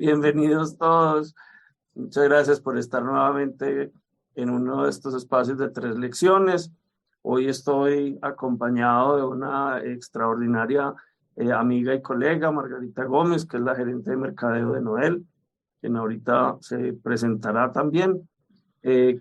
Bienvenidos todos. Muchas gracias por estar nuevamente en uno de estos espacios de 3 lecciones. Hoy estoy acompañado de una extraordinaria amiga y colega, Margarita Gómez, que es la gerente de mercadeo de Noel, quien ahorita se presentará también.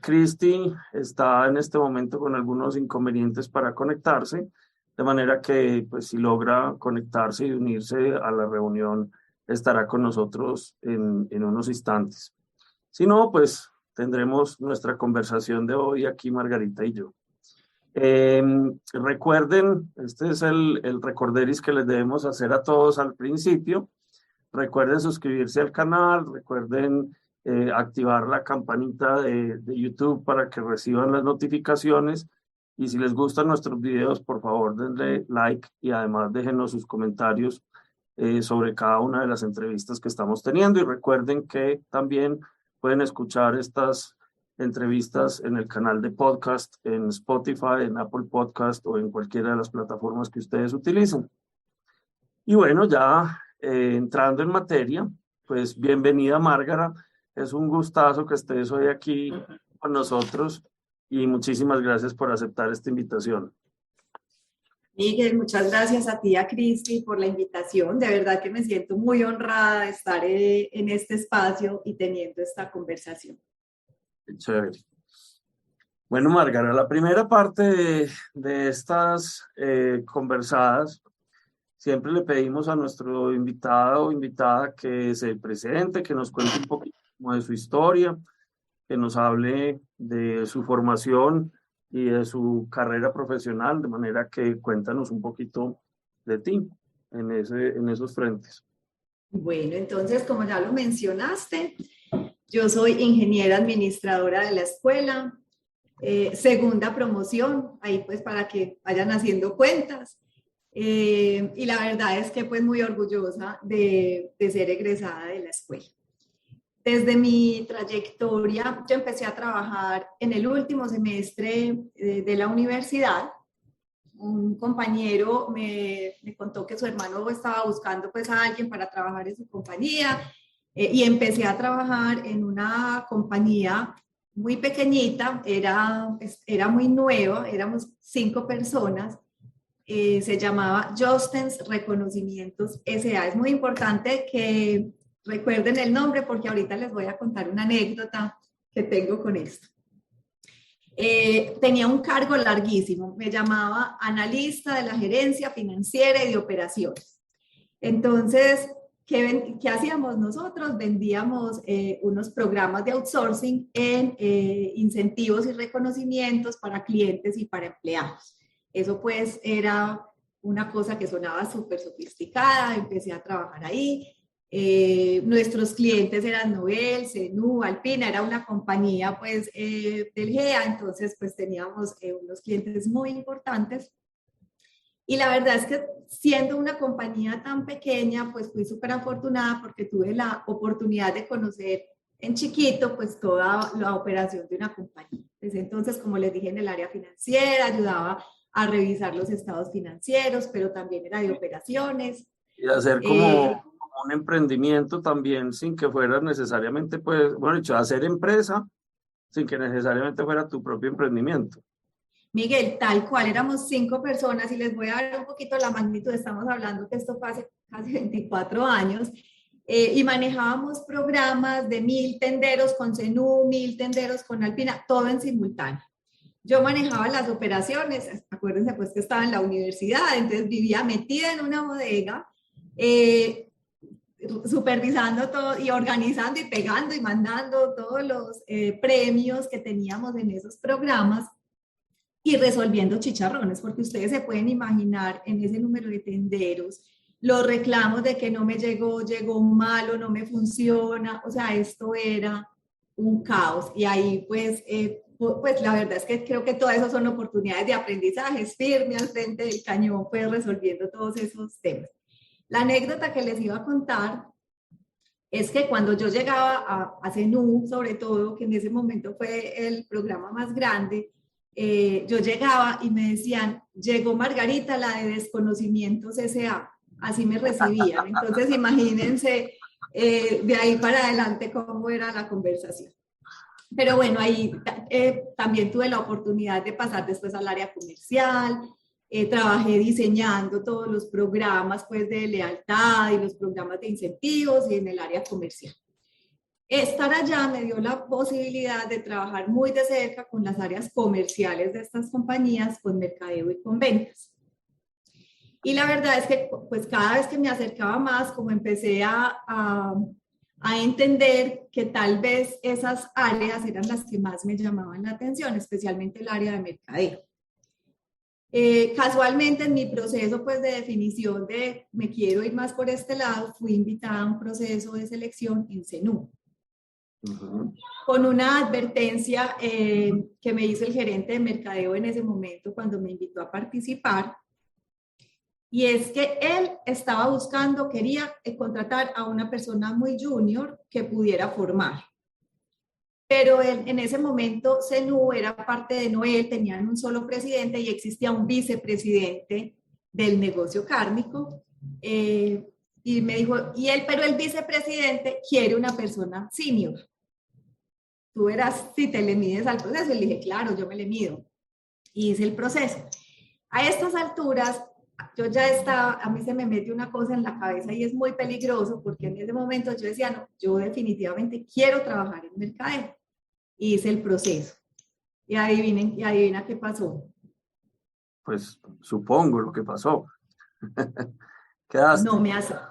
Cristi está en este momento con algunos inconvenientes para conectarse, de manera que pues, si logra conectarse y unirse a la reunión, estará con nosotros en unos instantes. Si no, pues tendremos nuestra conversación de hoy aquí, Margarita y yo. Recuerden, este es el recorderis que les debemos hacer a todos al principio. Recuerden suscribirse al canal, recuerden activar la campanita de YouTube para que reciban las notificaciones. Y si les gustan nuestros videos, por favor, denle like y además déjenos sus comentarios sobre cada una de las entrevistas que estamos teniendo. Y recuerden que también pueden escuchar estas entrevistas en el canal de podcast, en Spotify, en Apple Podcast o en cualquiera de las plataformas que ustedes utilicen. Y bueno, ya entrando en materia, pues bienvenida, Márgara. Es un gustazo que estés hoy aquí con nosotros y muchísimas gracias por aceptar esta invitación. Miguel, muchas gracias a ti y a Cristi por la invitación. De verdad que me siento muy honrada de estar en este espacio y teniendo esta conversación. Qué chévere. Bueno, Márgara, la primera parte de estas conversadas, siempre le pedimos a nuestro invitado o invitada que se presente, que nos cuente un poquito de su historia, que nos hable de su formación y de su carrera profesional, de manera que cuéntanos un poquito de ti en esos frentes. Bueno, entonces, como ya lo mencionaste, yo soy ingeniera administradora de la escuela, segunda promoción, ahí pues para que vayan haciendo cuentas. Y la verdad es que pues muy orgullosa de ser egresada de la escuela. Desde mi trayectoria, yo empecé a trabajar en el último semestre de la universidad. Un compañero me contó que su hermano estaba buscando pues a alguien para trabajar en su compañía y empecé a trabajar en una compañía muy pequeñita, era muy nueva, éramos 5 personas. Se llamaba Jostens Reconocimientos S.A. Es muy importante que recuerden el nombre porque ahorita les voy a contar una anécdota que tengo con esto. Tenía un cargo larguísimo, me llamaba analista de la gerencia financiera y de operaciones. Entonces, ¿qué hacíamos nosotros? Vendíamos unos programas de outsourcing en incentivos y reconocimientos para clientes y para empleados. Eso pues era una cosa que sonaba súper sofisticada, empecé a trabajar ahí. Nuestros clientes eran Noel, Zenú, Alpina, era una compañía pues del GEA, entonces pues teníamos unos clientes muy importantes. Y la verdad es que siendo una compañía tan pequeña, pues fui súper afortunada porque tuve la oportunidad de conocer en chiquito pues toda la operación de una compañía. Desde entonces, como les dije, en el área financiera, ayudaba a revisar los estados financieros, pero también era de operaciones. Y hacer como un emprendimiento también, sin que fuera necesariamente, pues, bueno, dicho, hacer empresa, sin que necesariamente fuera tu propio emprendimiento. Miguel, tal cual, éramos 5 personas y les voy a dar un poquito la magnitud, estamos hablando que esto fue hace casi 24 años, y manejábamos programas de 1000 tenderos con Zenú, 1000 tenderos con Alpina, todo en simultáneo. Yo manejaba las operaciones, acuérdense pues que estaba en la universidad, entonces vivía metida en una bodega, supervisando todo y organizando y pegando y mandando todos los premios que teníamos en esos programas y resolviendo chicharrones, porque ustedes se pueden imaginar en ese número de tenderos los reclamos de que no me llegó malo, no me funciona, o sea, esto era un caos y ahí pues la verdad es que creo que todas esas son oportunidades de aprendizaje, firme al frente del cañón, pues resolviendo todos esos temas. La anécdota que les iba a contar es que cuando yo llegaba a Zenú, sobre todo, que en ese momento fue el programa más grande, yo llegaba y me decían, llegó Margarita, la de Desconocimientos S.A., así me recibían. Entonces, imagínense de ahí para adelante cómo era la conversación. Pero bueno, ahí también tuve la oportunidad de pasar después al área comercial. Trabajé diseñando todos los programas pues, de lealtad y los programas de incentivos y en el área comercial. Estar allá me dio la posibilidad de trabajar muy de cerca con las áreas comerciales de estas compañías, con mercadeo y con ventas. Y la verdad es que pues cada vez que me acercaba más, como empecé a entender que tal vez esas áreas eran las que más me llamaban la atención, especialmente el área de mercadeo. Casualmente en mi proceso pues, de definición de me quiero ir más por este lado, fui invitada a un proceso de selección en CENU. Con una advertencia que me hizo el gerente de mercadeo en ese momento cuando me invitó a participar, y es que él estaba buscando, quería contratar a una persona muy junior que pudiera formar. Pero en ese momento CENU era parte de Noel, tenían un solo presidente y existía un vicepresidente del negocio cárnico. Y me dijo, pero el vicepresidente quiere una persona senior. Tú verás si te le mides al proceso. Y le dije, claro, yo me le mido. Y hice el proceso. A estas alturas, yo ya estaba, a mí se me mete una cosa en la cabeza y es muy peligroso porque en ese momento yo decía, no, yo definitivamente quiero trabajar en mercadeo. Y hice el proceso. Y adivina qué pasó. Pues supongo lo que pasó. Quedaste.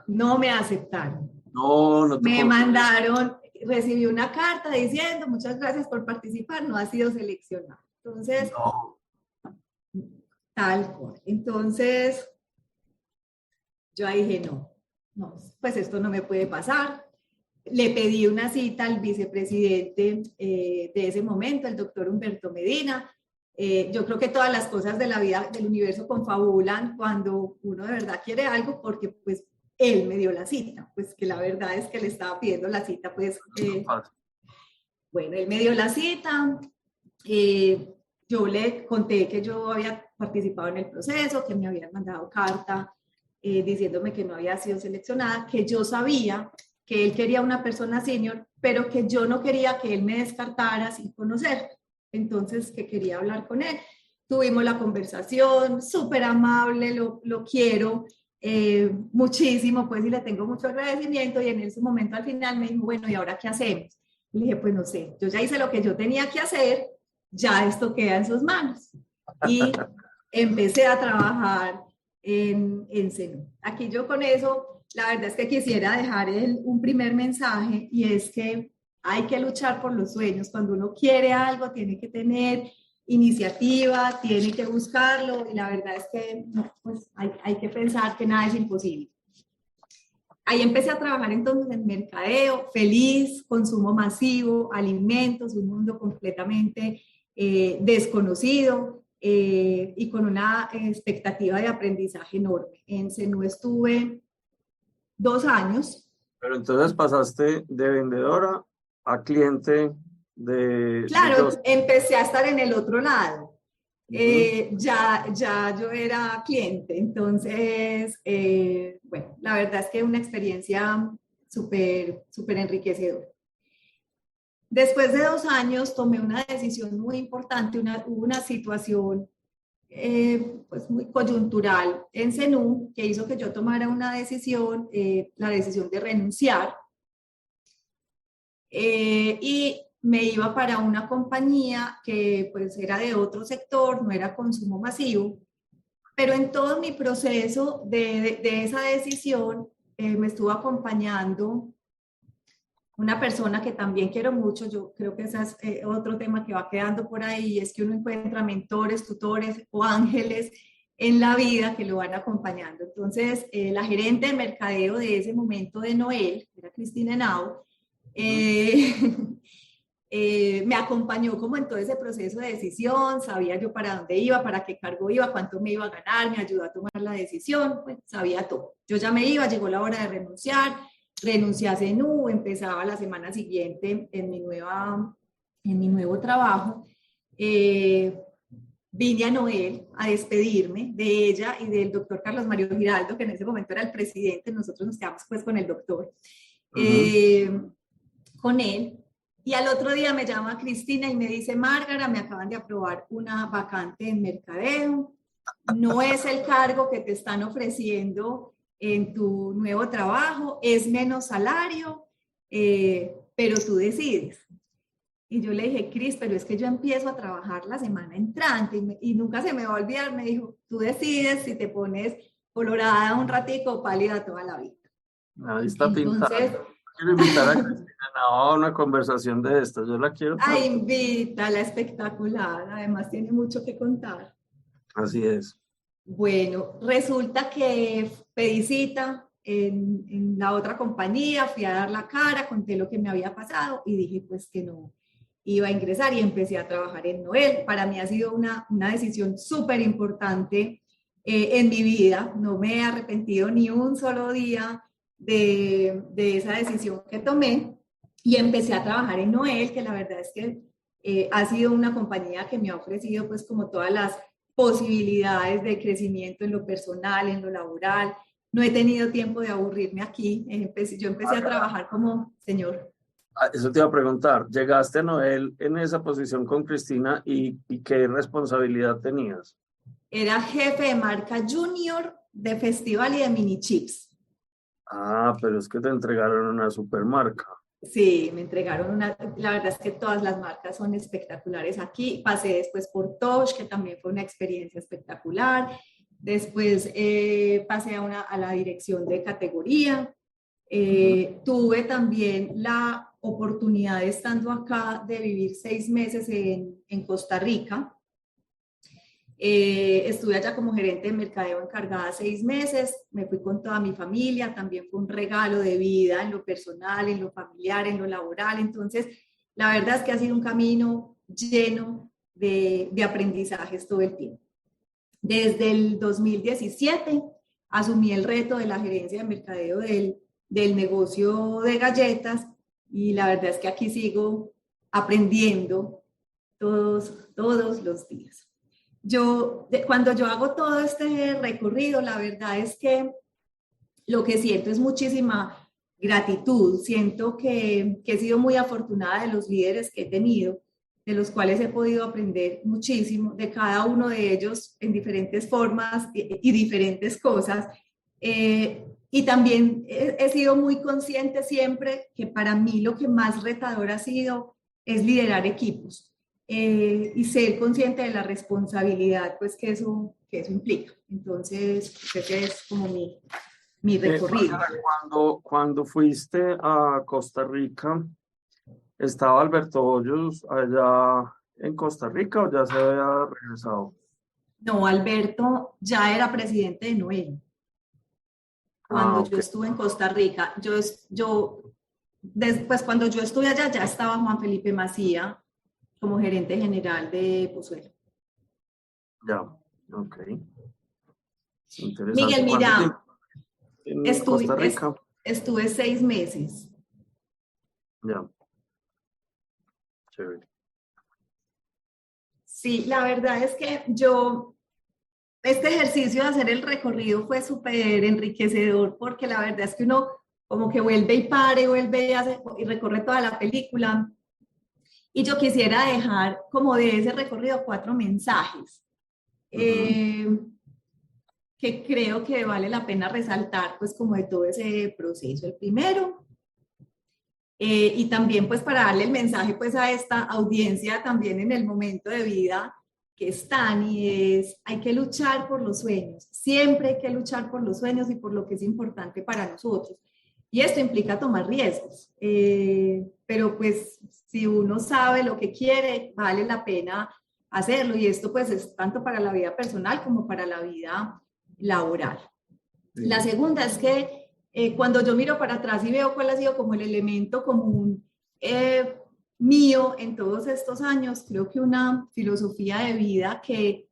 No me aceptaron. No te Me puedo. mandaron, recibí una carta diciendo, muchas gracias por participar, no ha sido seleccionado. Entonces, No. tal cual. Entonces, yo ahí dije, no, pues esto no me puede pasar. Le pedí una cita al vicepresidente de ese momento, el doctor Humberto Medina. Yo creo que todas las cosas de la vida, del universo, confabulan cuando uno de verdad quiere algo, porque pues él me dio la cita, pues que la verdad es que le estaba pidiendo la cita, pues bueno, él me dio la cita, yo le conté que yo había participado en el proceso, que me habían mandado carta diciéndome que no había sido seleccionada, que yo sabía que él quería una persona senior, pero que yo no quería que él me descartara sin conocer. Entonces, que quería hablar con él. Tuvimos la conversación, súper amable, lo quiero muchísimo, pues, y le tengo mucho agradecimiento. Y en ese momento, al final, me dijo, bueno, ¿y ahora qué hacemos? Le dije, pues no sé, yo ya hice lo que yo tenía que hacer, ya esto queda en sus manos. Y empecé a trabajar en CENU. Aquí yo con eso, la verdad es que quisiera dejar un primer mensaje, y es que hay que luchar por los sueños. Cuando uno quiere algo, tiene que tener iniciativa, tiene que buscarlo, y la verdad es que pues hay que pensar que nada es imposible. Ahí empecé a trabajar entonces en mercadeo, feliz, consumo masivo, alimentos, un mundo completamente desconocido y con una expectativa de aprendizaje enorme. En CENU estuve 2 años. Pero entonces pasaste de vendedora a cliente de... Claro, empecé a estar en el otro lado. Ya yo era cliente, entonces, bueno, la verdad es que una experiencia súper enriquecedora. Después de 2 años tomé una decisión muy importante, hubo una situación pues muy coyuntural en CENU que hizo que yo tomara una decisión, la decisión de renunciar, y me iba para una compañía que pues era de otro sector, no era consumo masivo, pero en todo mi proceso de esa decisión me estuvo acompañando una persona que también quiero mucho. Yo creo que ese es otro tema que va quedando por ahí, es que uno encuentra mentores, tutores o ángeles en la vida que lo van acompañando. Entonces, la gerente de mercadeo de ese momento de Noel, era Cristina Henao, me acompañó como en todo ese proceso de decisión. Sabía yo para dónde iba, para qué cargo iba, cuánto me iba a ganar, me ayudó a tomar la decisión, pues sabía todo. Yo ya me iba, llegó la hora de renunciar, renuncié a CENU, empezaba la semana siguiente en mi nuevo trabajo. Vine a Noel a despedirme de ella y del doctor Carlos Mario Giraldo, que en ese momento era el presidente. Nosotros nos quedamos pues con el doctor. Ujú. con él. Y al otro día me llama Cristina y me dice, Márgara, me acaban de aprobar una vacante en mercadeo. No es el cargo que te están ofreciendo en tu nuevo trabajo, es menos salario, pero tú decides. Y yo le dije, Cris, pero es que yo empiezo a trabajar la semana entrante y nunca se me va a olvidar. Me dijo, tú decides si te pones colorada un ratico o pálida toda la vida. Ahí está pintada. Entonces, Quiero invitar a Cristina a una conversación de estas. Yo la quiero ay, tanto. invita, la espectacular. Además, tiene mucho que contar. Así es. Bueno, resulta que pedí cita en la otra compañía, fui a dar la cara, conté lo que me había pasado y dije pues que no iba a ingresar y empecé a trabajar en Noel. Para mí ha sido una decisión súper importante en mi vida. No me he arrepentido ni un solo día de esa decisión que tomé y empecé a trabajar en Noel, que la verdad es que ha sido una compañía que me ha ofrecido pues como todas las posibilidades de crecimiento en lo personal, en lo laboral. No he tenido tiempo de aburrirme aquí. Yo empecé a trabajar como señor. Eso te iba a preguntar. ¿Llegaste a Noel en esa posición con Cristina y qué responsabilidad tenías? Era jefe de marca junior de festival y de mini chips. Ah, pero es que te entregaron una supermarca. Sí, me entregaron una, la verdad es que todas las marcas son espectaculares aquí. Pasé después por Tosh, que también fue una experiencia espectacular. Después pasé a la dirección de categoría. Ujú. Tuve también la oportunidad de estando acá de vivir 6 meses en Costa Rica. Estuve allá como gerente de mercadeo encargada 6 meses, me fui con toda mi familia, también fue un regalo de vida en lo personal, en lo familiar, en lo laboral. Entonces, la verdad es que ha sido un camino lleno de aprendizajes todo el tiempo. Desde el 2017 asumí el reto de la gerencia de mercadeo del negocio de galletas y la verdad es que aquí sigo aprendiendo todos los días. Cuando yo hago todo este recorrido, la verdad es que lo que siento es muchísima gratitud. Siento que he sido muy afortunada de los líderes que he tenido, de los cuales he podido aprender muchísimo, de cada uno de ellos en diferentes formas y diferentes cosas. Y también he sido muy consciente siempre que para mí lo que más retador ha sido es liderar equipos y ser consciente de la responsabilidad pues, que eso implica. Entonces, pues, ese es como mi recorrido. Bárbara, cuando fuiste a Costa Rica, ¿estaba Alberto Hoyos allá en Costa Rica o ya se había regresado? No, Alberto ya era presidente de Noel Ah, cuando yo ok, estuve en Costa Rica. Después, cuando yo estuve allá, ya estaba Juan Felipe Macía como gerente general de Pozuelo. ya, ok, interesante. Miguel, ¿Cuánto tiempo mira, en Costa Rica? estuve 6 meses. Ya, chévere. Sí, la verdad es que este ejercicio de hacer el recorrido fue súper enriquecedor porque la verdad es que uno como que vuelve y pare, vuelve y recorre toda la película. Y yo quisiera dejar como de ese recorrido 4 mensajes Ujú. eh, que creo que vale la pena resaltar, pues como de todo ese proceso. El primero, y también pues para darle el mensaje pues a esta audiencia también en el momento de vida que están y es, hay que luchar por los sueños, siempre hay que luchar por los sueños y por lo que es importante para nosotros. Y esto implica tomar riesgos, pero pues si uno sabe lo que quiere, vale la pena hacerlo y esto pues es tanto para la vida personal como para la vida laboral. La Sí. segunda es que cuando yo miro para atrás y veo cuál ha sido como el elemento común mío en todos estos años, creo que una filosofía de vida que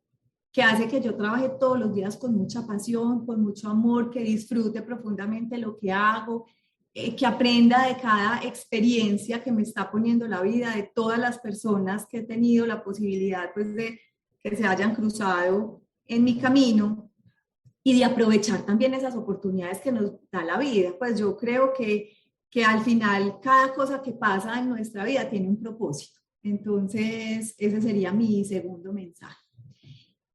hace que yo trabaje todos los días con mucha pasión, con mucho amor, que disfrute profundamente lo que hago, que aprenda de cada experiencia que me está poniendo la vida, de todas las personas que he tenido la posibilidad pues, de que se hayan cruzado en mi camino y de aprovechar también esas oportunidades que nos da la vida. Pues yo creo que que al final cada cosa que pasa en nuestra vida tiene un propósito. Entonces, ese sería mi segundo mensaje.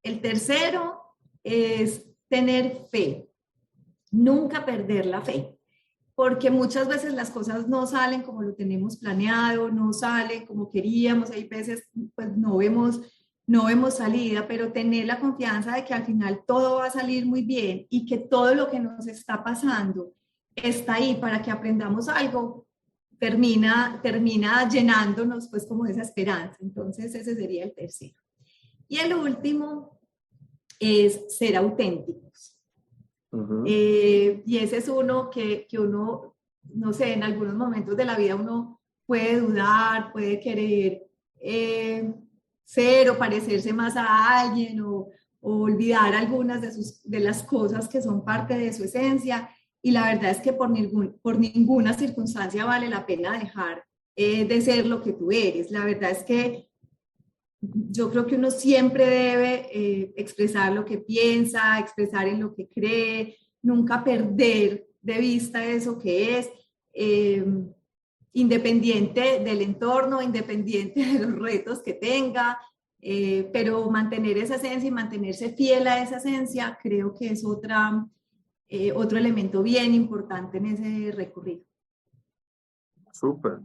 El tercero es tener fe, nunca perder la fe, porque muchas veces las cosas no salen como lo tenemos planeado, no salen como queríamos, hay veces pues no vemos salida, pero tener la confianza de que al final todo va a salir muy bien y que todo lo que nos está pasando está ahí para que aprendamos algo, termina llenándonos pues como esa esperanza. Entonces ese sería el tercero. Y el último es ser auténticos. Y ese es uno que uno, no sé, en algunos momentos de la vida uno puede dudar, puede querer ser o parecerse más a alguien o olvidar algunas de las cosas que son parte de su esencia. Y la verdad es que por ninguna circunstancia vale la pena dejar de ser lo que tú eres. La verdad es que yo creo que uno siempre debe expresar lo que piensa, expresar en lo que cree, nunca perder de vista eso que es, independiente del entorno, independiente de los retos que tenga, pero mantener esa esencia y mantenerse fiel a esa esencia creo que es otro elemento bien importante en ese recorrido. Súper,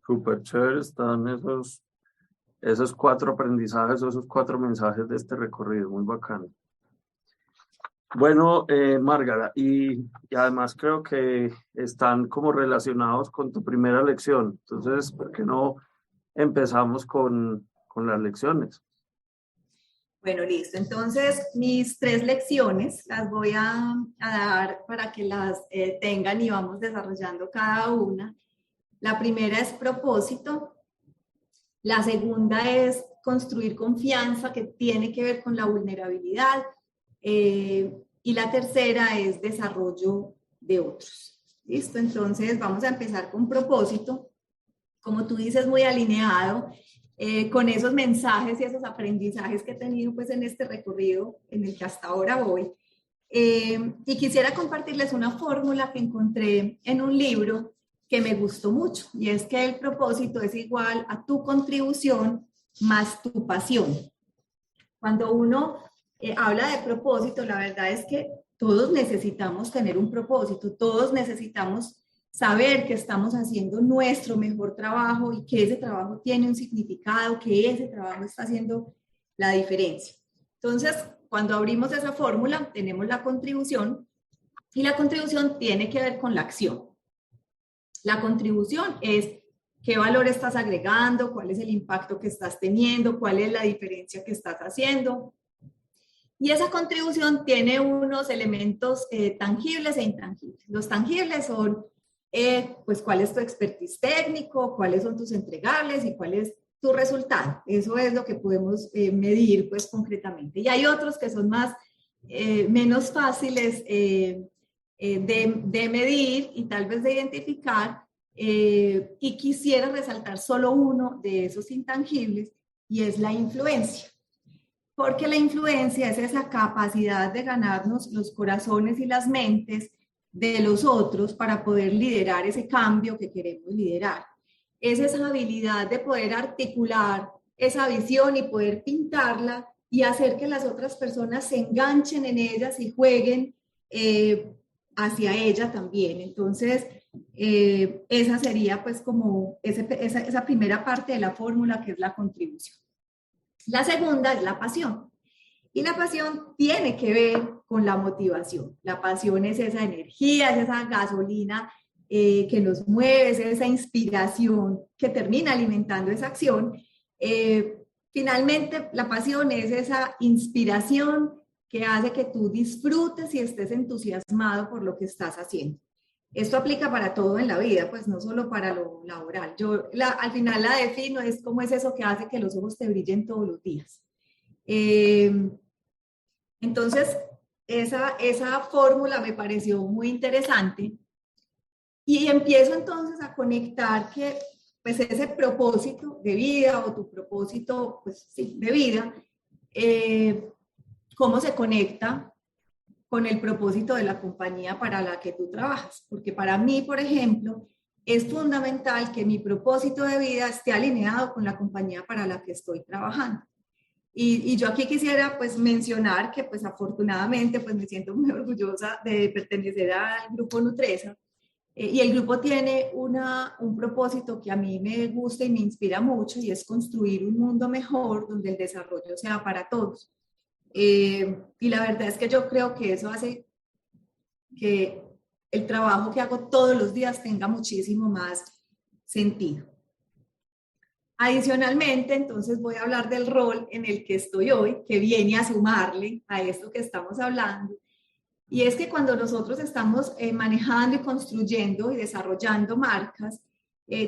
súper chévere están esos 4 aprendizajes o esos 4 mensajes de este recorrido, muy bacano. Bueno, Márgara, y además creo que están como relacionados con tu primera lección. Entonces, ¿por qué no empezamos con las lecciones? Bueno, listo. Entonces, mis 3 lecciones las voy a dar para que las tengan y vamos desarrollando cada una. La primera es propósito. La segunda es construir confianza, que tiene que ver con la vulnerabilidad. Y la tercera es desarrollo de otros. ¿Listo? Entonces, vamos a empezar con propósito. Como tú dices, muy alineado con esos mensajes y esos aprendizajes que he tenido pues, en este recorrido en el que hasta ahora voy. Y quisiera compartirles una fórmula que encontré en un libro que me gustó mucho, y es que el propósito es igual a tu contribución más tu pasión. Cuando uno habla de propósito, la verdad es que todos necesitamos tener un propósito, todos necesitamos saber que estamos haciendo nuestro mejor trabajo y que ese trabajo tiene un significado, que ese trabajo está haciendo la diferencia. Entonces, cuando abrimos esa fórmula, tenemos la contribución y la contribución tiene que ver con la acción. La contribución es qué valor estás agregando, cuál es el impacto que estás teniendo, cuál es la diferencia que estás haciendo. Y esa contribución tiene unos elementos tangibles e intangibles. Los tangibles son, pues, cuál es tu expertise técnico, cuáles son tus entregables y cuál es tu resultado. Eso es lo que podemos medir, pues, concretamente. Y hay otros que son menos fáciles de medir y tal vez de identificar, y quisiera resaltar solo uno de esos intangibles, y es la influencia. Porque la influencia es esa capacidad de ganarnos los corazones y las mentes de los otros para poder liderar ese cambio que queremos liderar. Es esa habilidad de poder articular esa visión y poder pintarla y hacer que las otras personas se enganchen en ellas y jueguen hacia ella también. Entonces, esa sería pues como esa primera parte de la fórmula, que es la contribución. La segunda es la pasión. Y la pasión tiene que ver con la motivación. La pasión es esa energía, es esa gasolina que nos mueve, es esa inspiración que termina alimentando esa acción. Finalmente, la pasión es esa inspiración que hace que tú disfrutes y estés entusiasmado por lo que estás haciendo. Esto aplica para todo en la vida, pues no solo para lo laboral. Yo al final la defino, es como es eso que hace que los ojos te brillen todos los días. Entonces, esa fórmula me pareció muy interesante y empiezo entonces a conectar que pues ese propósito de vida o tu propósito pues, sí, de vida, cómo se conecta con el propósito de la compañía para la que tú trabajas. Porque para mí, por ejemplo, es fundamental que mi propósito de vida esté alineado con la compañía para la que estoy trabajando. Y yo aquí quisiera pues mencionar que pues afortunadamente pues me siento muy orgullosa de pertenecer al grupo Nutresa, y el grupo tiene un propósito que a mí me gusta y me inspira mucho, y es construir un mundo mejor donde el desarrollo sea para todos. Y la verdad es que yo creo que eso hace que el trabajo que hago todos los días tenga muchísimo más sentido. Adicionalmente, entonces voy a hablar del rol en el que estoy hoy, que viene a sumarle a esto que estamos hablando. Y es que cuando nosotros estamos manejando y construyendo y desarrollando marcas,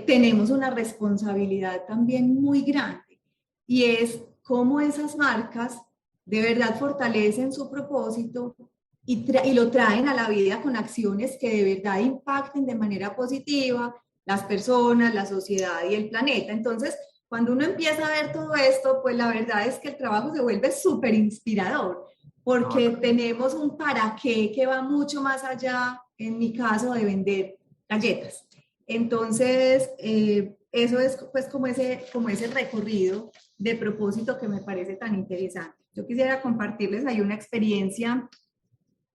tenemos una responsabilidad también muy grande. Y es cómo esas marcas de verdad fortalecen su propósito y lo traen a la vida con acciones que de verdad impacten de manera positiva las personas, la sociedad y el planeta. Entonces, cuando uno empieza a ver todo esto, pues la verdad es que el trabajo se vuelve súper inspirador, porque tenemos un para qué que va mucho más allá, en mi caso, de vender galletas. Entonces, eso es pues como ese recorrido de propósito que me parece tan interesante. Yo quisiera compartirles ahí una experiencia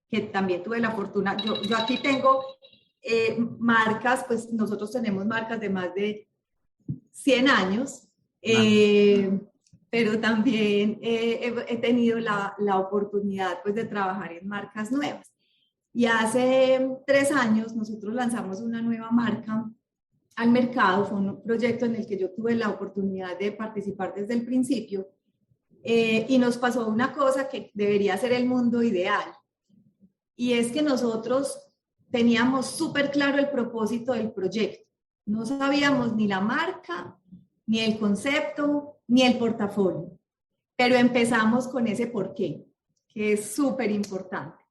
que también tuve la fortuna. Yo aquí tengo marcas, pues nosotros tenemos marcas de más de 100 años, pero también he tenido la oportunidad pues de trabajar en marcas nuevas. Y hace 3 años nosotros lanzamos una nueva marca al mercado. Fue un proyecto en el que yo tuve la oportunidad de participar desde el principio, y nos pasó una cosa que debería ser el mundo ideal, y es que nosotros teníamos súper claro el propósito del proyecto. No sabíamos ni la marca, ni el concepto, ni el portafolio, pero empezamos con ese porqué, que es súper importante.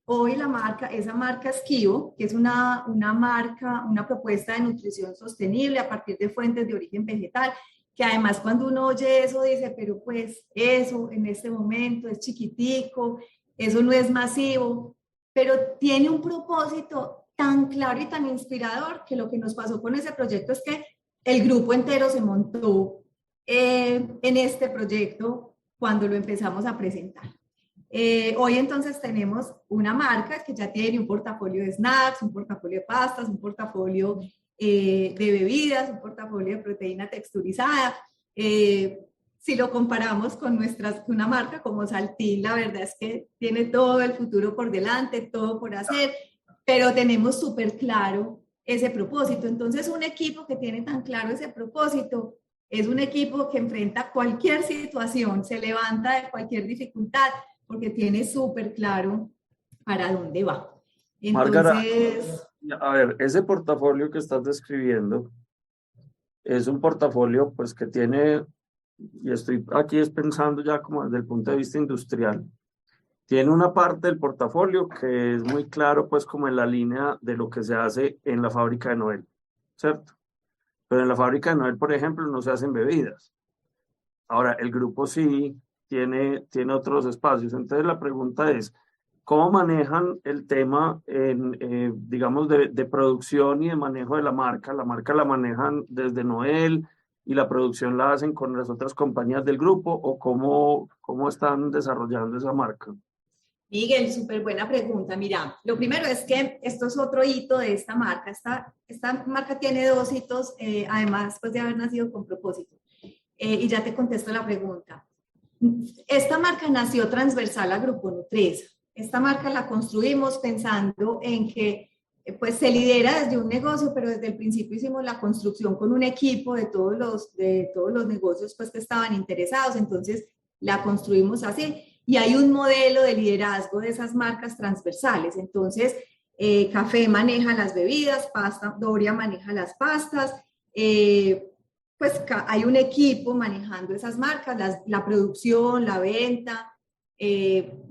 Hoy esa marca Esquivo, que es una marca, una propuesta de nutrición sostenible a partir de fuentes de origen vegetal, que además cuando uno oye eso dice, pero pues eso en este momento es chiquitico, eso no es masivo, pero tiene un propósito tan claro y tan inspirador que lo que nos pasó con ese proyecto es que el grupo entero se montó en este proyecto cuando lo empezamos a presentar. Hoy entonces tenemos una marca que ya tiene un portafolio de snacks, un portafolio de pastas, un portafolio de bebidas, un portafolio de proteína texturizada. Si lo comparamos con una marca como Saltín, la verdad es que tiene todo el futuro por delante, todo por hacer, pero tenemos súper claro ese propósito. Entonces, un equipo que tiene tan claro ese propósito es un equipo que enfrenta cualquier situación, se levanta de cualquier dificultad, porque tiene súper claro para dónde va. Entonces, Márgara, a ver, ese portafolio que estás describiendo es un portafolio pues que tiene, y estoy aquí pensando ya como desde el punto de vista industrial, tiene una parte del portafolio que es muy claro pues como en la línea de lo que se hace en la fábrica de Noel, ¿cierto? Pero en la fábrica de Noel, por ejemplo, no se hacen bebidas. Ahora, el grupo sí tiene otros espacios. Entonces la pregunta es, ¿cómo manejan el tema, digamos, de producción y de manejo de la marca? ¿La marca la manejan desde Noel y la producción la hacen con las otras compañías del grupo? ¿O cómo están desarrollando esa marca? Miguel, súper buena pregunta. Mira, lo primero es que esto es otro hito de esta marca. Esta marca tiene 2 hitos, además pues, de haber nacido con propósito. Y ya te contesto la pregunta. Esta marca nació transversal a Grupo Nutresa. Esta marca la construimos pensando en que pues, se lidera desde un negocio, pero desde el principio hicimos la construcción con un equipo de todos los negocios pues, que estaban interesados. Entonces la construimos así. Y hay un modelo de liderazgo de esas marcas transversales. Entonces, Café maneja las bebidas, Doria maneja las pastas, pues hay un equipo manejando esas marcas, la producción, la venta,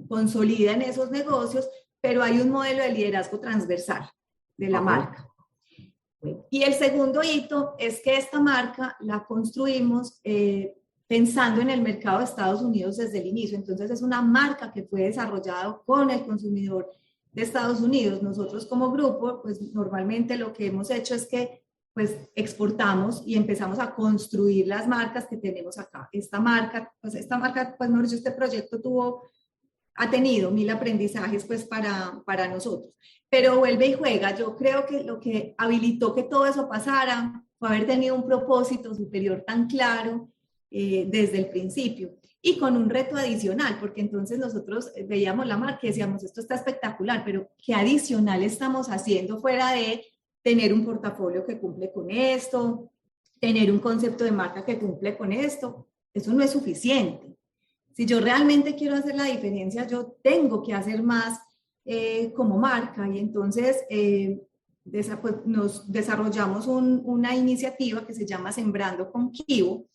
consolidan esos negocios, pero hay un modelo de liderazgo transversal de la marca. Y el segundo hito es que esta marca la construimos pensando en el mercado de Estados Unidos desde el inicio. Entonces es una marca que fue desarrollada con el consumidor de Estados Unidos. Nosotros como grupo, pues normalmente lo que hemos hecho es que pues exportamos y empezamos a construir las marcas que tenemos acá. Esta marca, pues mejor dicho, este proyecto ha tenido 1000 aprendizajes pues para nosotros. Pero vuelve y juega. Yo creo que lo que habilitó que todo eso pasara fue haber tenido un propósito superior tan claro desde el principio y con un reto adicional, porque entonces nosotros veíamos la marca y decíamos, esto está espectacular, pero ¿qué adicional estamos haciendo fuera de tener un portafolio que cumple con esto, tener un concepto de marca que cumple con esto? Eso no es suficiente. Si yo realmente quiero hacer la diferencia, yo tengo que hacer más como marca, y entonces nos desarrollamos una iniciativa que se llama Sembrando con Kivo.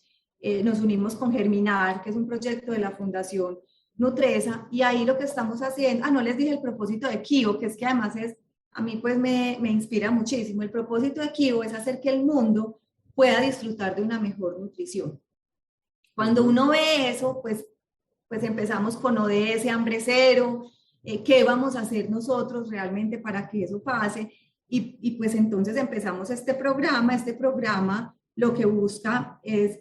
Nos unimos con Germinar, que es un proyecto de la Fundación Nutresa, y ahí lo que estamos haciendo, no les dije el propósito de Kivo, que es que además a mí pues me inspira muchísimo. El propósito de Kivo es hacer que el mundo pueda disfrutar de una mejor nutrición. Cuando uno ve eso, pues empezamos con ODS, Hambre Cero, qué vamos a hacer nosotros realmente para que eso pase, y pues entonces empezamos este programa lo que busca es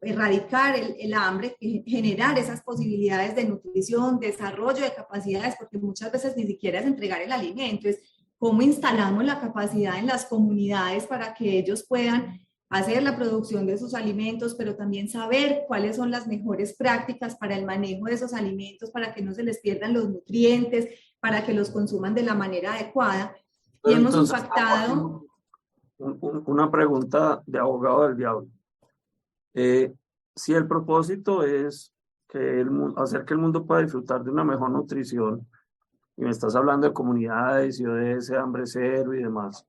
erradicar el hambre, generar esas posibilidades de nutrición, desarrollo de capacidades, porque muchas veces ni siquiera es entregar el alimento, es cómo instalamos la capacidad en las comunidades para que ellos puedan hacer la producción de sus alimentos, pero también saber cuáles son las mejores prácticas para el manejo de esos alimentos, para que no se les pierdan los nutrientes, para que los consuman de la manera adecuada. Y hemos impactado... Una pregunta de abogado del diablo. Si el propósito es hacer que el mundo pueda disfrutar de una mejor nutrición, y me estás hablando de comunidades y ODS, Hambre Cero y demás,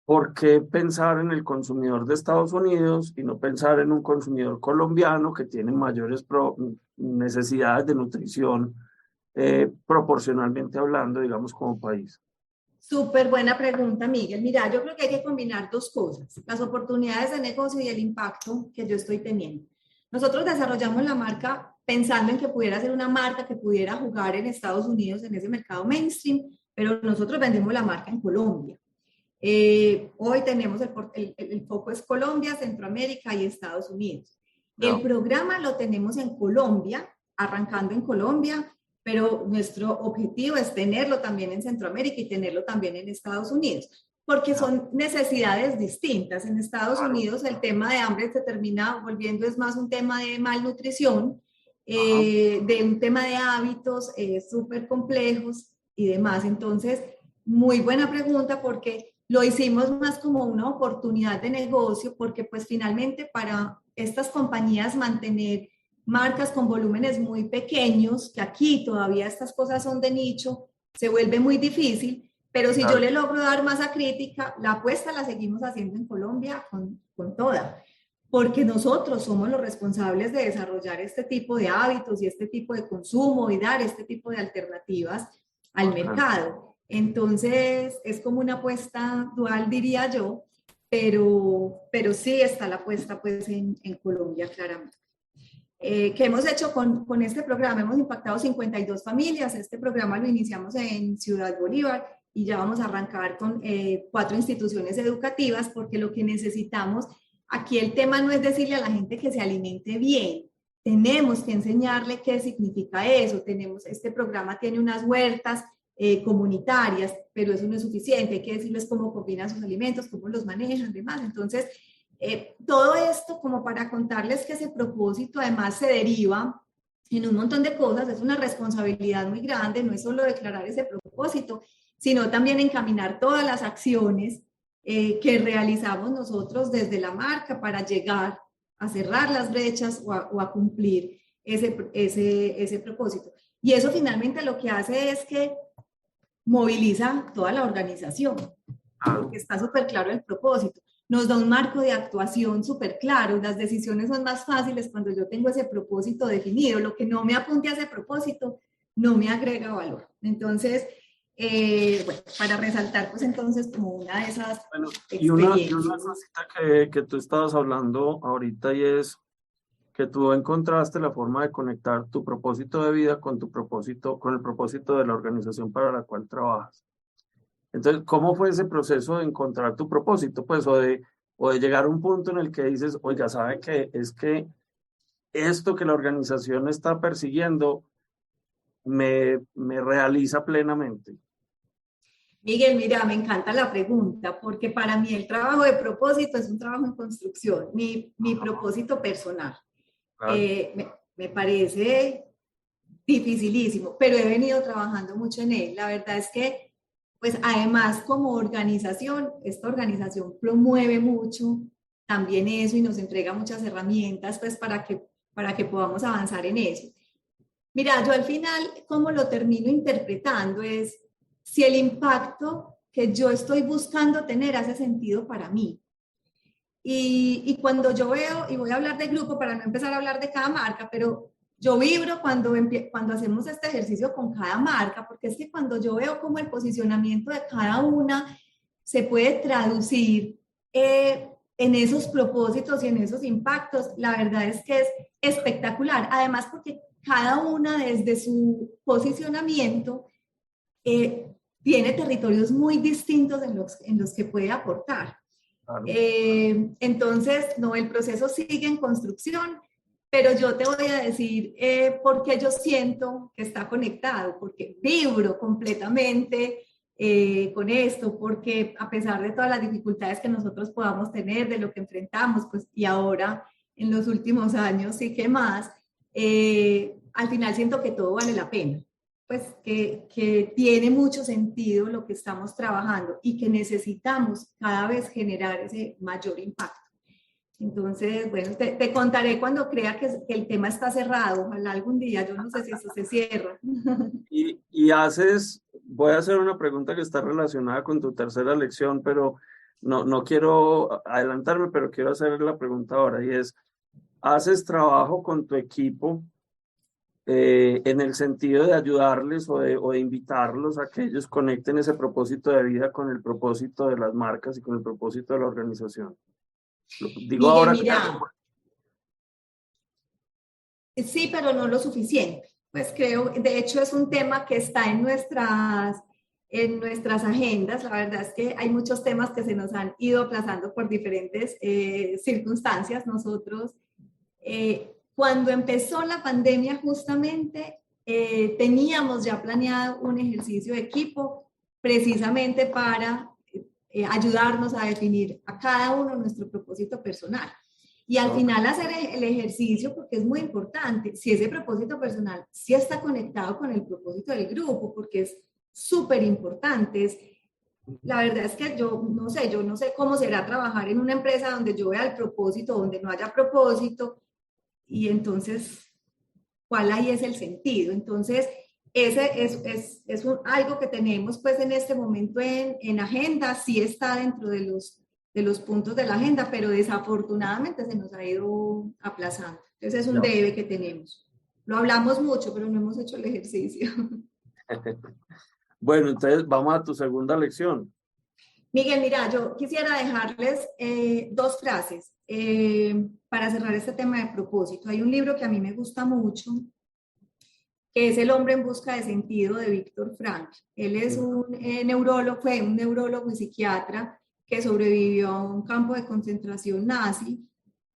¿por qué pensar en el consumidor de Estados Unidos y no pensar en un consumidor colombiano que tiene mayores necesidades de nutrición, proporcionalmente hablando, digamos, como país? Súper buena pregunta, Miguel. Mira, yo creo que hay que combinar dos cosas: las oportunidades de negocio y el impacto que yo estoy teniendo. Nosotros desarrollamos la marca pensando en que pudiera ser una marca que pudiera jugar en Estados Unidos, en ese mercado mainstream, pero nosotros vendemos la marca en Colombia. Hoy tenemos el foco es Colombia, Centroamérica y Estados Unidos. No. El programa lo tenemos en Colombia, arrancando en Colombia, pero nuestro objetivo es tenerlo también en Centroamérica y tenerlo también en Estados Unidos, porque son necesidades distintas. En Estados Unidos el tema de hambre se termina volviendo, es más un tema de malnutrición, de un tema de hábitos súper complejos y demás. Entonces, muy buena pregunta, porque lo hicimos más como una oportunidad de negocio, porque pues finalmente para estas compañías mantener marcas con volúmenes muy pequeños, que aquí todavía estas cosas son de nicho, se vuelve muy difícil, pero si yo le logro dar masa crítica, la apuesta la seguimos haciendo en Colombia con toda, porque nosotros somos los responsables de desarrollar este tipo de hábitos y este tipo de consumo y dar este tipo de alternativas al mercado. Entonces es como una apuesta dual, diría yo, pero sí está la apuesta pues en Colombia claramente. ¿Qué hemos hecho con este programa? Hemos impactado 52 familias. Este programa lo iniciamos en Ciudad Bolívar y ya vamos a arrancar con 4 instituciones educativas, porque lo que necesitamos, aquí el tema no es decirle a la gente que se alimente bien, tenemos que enseñarle qué significa eso. Este programa tiene unas huertas comunitarias, pero eso no es suficiente, hay que decirles cómo combinan sus alimentos, cómo los manejan, demás. Entonces, todo esto como para contarles que ese propósito además se deriva en un montón de cosas. Es una responsabilidad muy grande, no es solo declarar ese propósito, sino también encaminar todas las acciones que realizamos nosotros desde la marca para llegar a cerrar las brechas o a cumplir ese propósito. Y eso finalmente lo que hace es que moviliza toda la organización, porque está súper claro el propósito. Nos da un marco de actuación súper claro. Las decisiones son más fáciles cuando yo tengo ese propósito definido. Lo que no me apunte a ese propósito no me agrega valor. Entonces, bueno, para resaltar, pues entonces como una de esas experiencias. Y una cosita que tú estabas hablando ahorita, y es que tú encontraste la forma de conectar tu propósito de vida con tu propósito, con el propósito de la organización para la cual trabajas. Entonces, ¿cómo fue ese proceso de encontrar tu propósito? Pues, o de llegar a un punto en el que dices, oiga, ¿sabe qué? Es que esto que la organización está persiguiendo me realiza plenamente. Miguel, mira, me encanta la pregunta, porque para mí el trabajo de propósito es un trabajo en construcción, mi propósito personal. Claro. Me parece dificilísimo, pero he venido trabajando mucho en él. La verdad es que, pues además como organización, esta organización promueve mucho también eso y nos entrega muchas herramientas pues para que podamos avanzar en eso. Mira, yo al final, como lo termino interpretando es si el impacto que yo estoy buscando tener hace sentido para mí. Y cuando yo veo, y voy a hablar de grupo para no empezar a hablar de cada marca, pero yo vibro cuando hacemos este ejercicio con cada marca, porque es que cuando yo veo cómo el posicionamiento de cada una se puede traducir en esos propósitos y en esos impactos, la verdad es que es espectacular. Además, porque cada una desde su posicionamiento tiene territorios muy distintos en los que puede aportar. Claro. Entonces, no, el proceso sigue en construcción, pero yo te voy a decir por qué yo siento que está conectado, porque vibro completamente con esto, porque a pesar de todas las dificultades que nosotros podamos tener, de lo que enfrentamos, pues, y ahora en los últimos años sí que más, al final siento que todo vale la pena. Pues que tiene mucho sentido lo que estamos trabajando y que necesitamos cada vez generar ese mayor impacto. Entonces, bueno, te contaré cuando crea que el tema está cerrado. Ojalá algún día, yo no sé si eso se cierra. Y haces, voy a hacer una pregunta que está relacionada con tu tercera lección, pero no quiero adelantarme, pero quiero hacer la pregunta ahora, y es, ¿haces trabajo con tu equipo en el sentido de ayudarles o de invitarlos a que ellos conecten ese propósito de vida con el propósito de las marcas y con el propósito de la organización? Digo Miguel, ahora que... mira, sí, pero no lo suficiente. Pues creo, de hecho es un tema que está en nuestras agendas. La verdad es que hay muchos temas que se nos han ido aplazando por diferentes circunstancias. Nosotros, cuando empezó la pandemia justamente, teníamos ya planeado un ejercicio de equipo precisamente para ayudarnos a definir a cada uno nuestro propósito personal. Y al final hacer el ejercicio, porque es muy importante, si ese propósito personal sí está conectado con el propósito del grupo, porque es súper importante. La verdad es que yo no sé cómo será trabajar en una empresa donde yo vea el propósito, donde no haya propósito, y entonces, ¿cuál ahí es el sentido? Entonces, ese es algo que tenemos pues en este momento en agenda, sí está dentro de los puntos de la agenda, pero desafortunadamente se nos ha ido aplazando. Entonces es un debe que tenemos. Lo hablamos mucho, pero no hemos hecho el ejercicio. Bueno, entonces vamos a tu segunda lección. Miguel, mira, yo quisiera dejarles dos frases para cerrar este tema de propósito. Hay un libro que a mí me gusta mucho, que es El hombre en busca de sentido de Víctor Frankl. Él es un neurólogo, fue un neurólogo y psiquiatra que sobrevivió a un campo de concentración nazi.